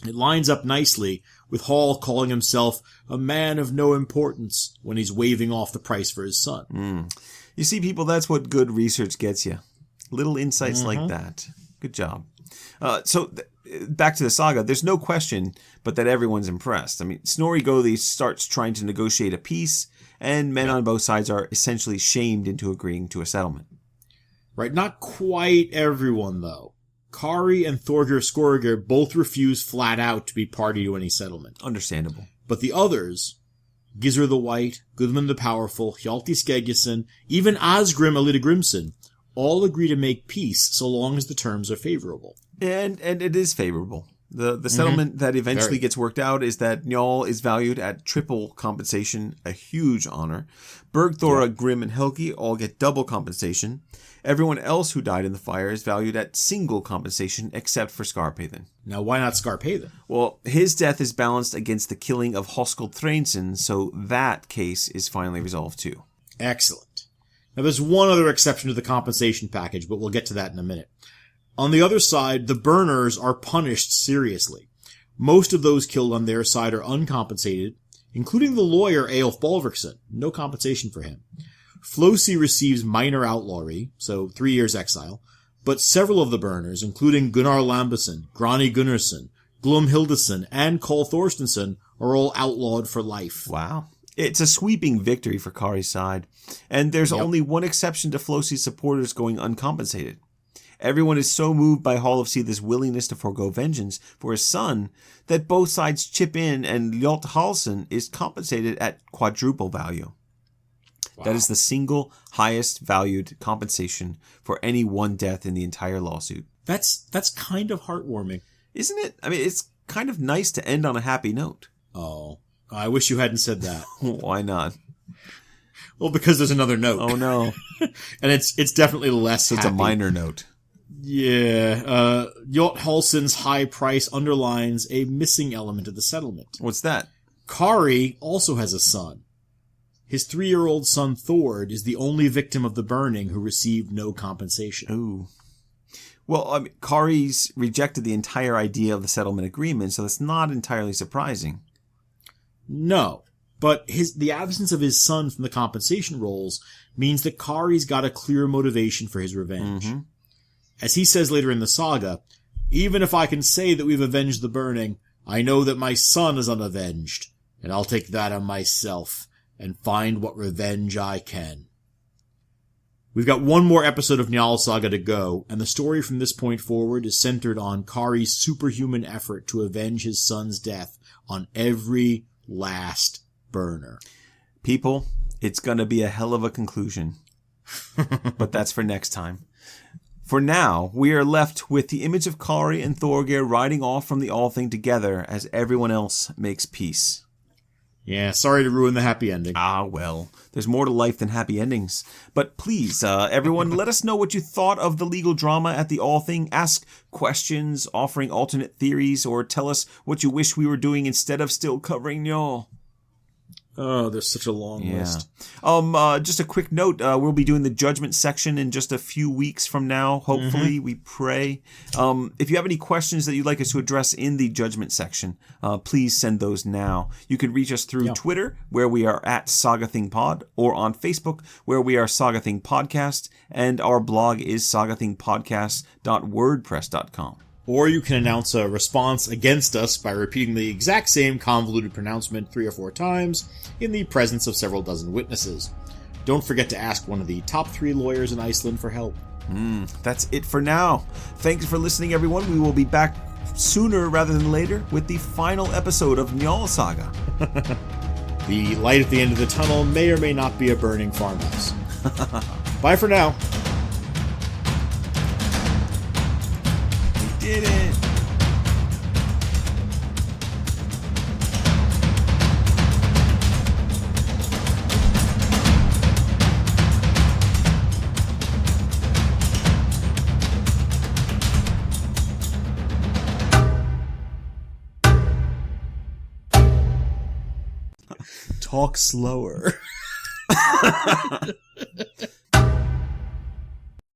Speaker 1: It lines up nicely with Hall calling himself a man of no importance when he's waving off the price for his son.
Speaker 2: You see, people, that's what good research gets you. Little insights like that. Good job. Back to the saga, there's no question but that everyone's impressed. I mean, Snorri Gothi starts trying to negotiate a peace, and men on both sides are essentially shamed into agreeing to a settlement.
Speaker 1: Right, not quite everyone, though. Kari and Thorgir Skorgir both refuse flat out to be party to any settlement.
Speaker 2: Understandable.
Speaker 1: But the others, Gizur the White, Gudmund the Powerful, Hjalti Skeggisson, even Asgrim Alithgrimsson, all agree to make peace so long as the terms are favorable.
Speaker 2: And it is favorable. The settlement that eventually gets worked out is that Njal is valued at triple compensation, a huge honor. Bergthora, Grim, and Helgi all get double compensation. Everyone else who died in the fire is valued at single compensation, except for Skarphéðinn.
Speaker 1: Now, why not Skarphéðinn?
Speaker 2: Well, his death is balanced against the killing of Hoskuld Thrainson, so that case is finally resolved too.
Speaker 1: Excellent. Now, there's one other exception to the compensation package, but we'll get to that in a minute. On the other side, the burners are punished seriously. Most of those killed on their side are uncompensated, including the lawyer Eyjolf Baldvinsson. No compensation for him. Flosi receives minor outlawry, so 3 years exile, but several of the burners, including Gunnar Lambason, Grani Gunnarsson, Glum Hildesson, and Cole Thorstensson, are all outlawed for life.
Speaker 2: Wow. It's a sweeping victory for Kari's side, and there's only one exception to Flosi's supporters going uncompensated. Everyone is so moved by Hall of Seath's willingness to forego vengeance for his son that both sides chip in, and Ljolt Halsson is compensated at quadruple value. Wow. That is the single highest valued compensation for any one death in the entire lawsuit.
Speaker 1: That's kind of heartwarming.
Speaker 2: Isn't it? I mean, it's kind of nice to end on a happy note.
Speaker 1: Oh, I wish you hadn't said that.
Speaker 2: Why not?
Speaker 1: Well, because there's another note.
Speaker 2: Oh, no.
Speaker 1: And it's definitely less happy.
Speaker 2: It's a minor note.
Speaker 1: Yeah, Ljolt Halsson's high price underlines a missing element of the settlement.
Speaker 2: What's that?
Speaker 1: Kari also has a son. His 3-year-old son Thord is the only victim of the burning who received no compensation.
Speaker 2: Ooh. Well, I mean, Kari's rejected the entire idea of the settlement agreement, so that's not entirely surprising.
Speaker 1: No, but the absence of his son from the compensation rolls means that Kari's got a clear motivation for his revenge. Mm-hmm. As he says later in the saga, even if I can say that we've avenged the burning, I know that my son is unavenged, and I'll take that on myself and find what revenge I can. We've got one more episode of Njal Saga to go, and the story from this point forward is centered on Kari's superhuman effort to avenge his son's death on every last burner.
Speaker 2: People, it's gonna be a hell of a conclusion. But that's for next time. For now, we are left with the image of Kari and Thorgir riding off from the Alþing together as everyone else makes peace.
Speaker 1: Yeah, sorry to ruin the happy ending.
Speaker 2: Ah, well, there's more to life than happy endings. But please, everyone, let us know what you thought of the legal drama at the Alþing. Ask questions, offering alternate theories, or tell us what you wish we were doing instead of still covering Njal.
Speaker 1: Oh, there's such a long list.
Speaker 2: Just a quick note, we'll be doing the judgment section in just a few weeks from now, hopefully, we pray. If you have any questions that you'd like us to address in the judgment section, please send those now. You can reach us through Twitter, where we are at Saga Thing Pod, or on Facebook, where we are Saga Thing Podcast, and our blog is sagathingpodcast.wordpress.com.
Speaker 1: Or you can announce a response against us by repeating the exact same convoluted pronouncement 3 or 4 times in the presence of several dozen witnesses. Don't forget to ask one of the top 3 lawyers in Iceland for help.
Speaker 2: That's it for now. Thanks for listening, everyone. We will be back sooner rather than later with the final episode of Njal Saga.
Speaker 1: The light at the end of the tunnel may or may not be a burning farmhouse. Bye for now.
Speaker 2: Did it!
Speaker 1: Talk slower.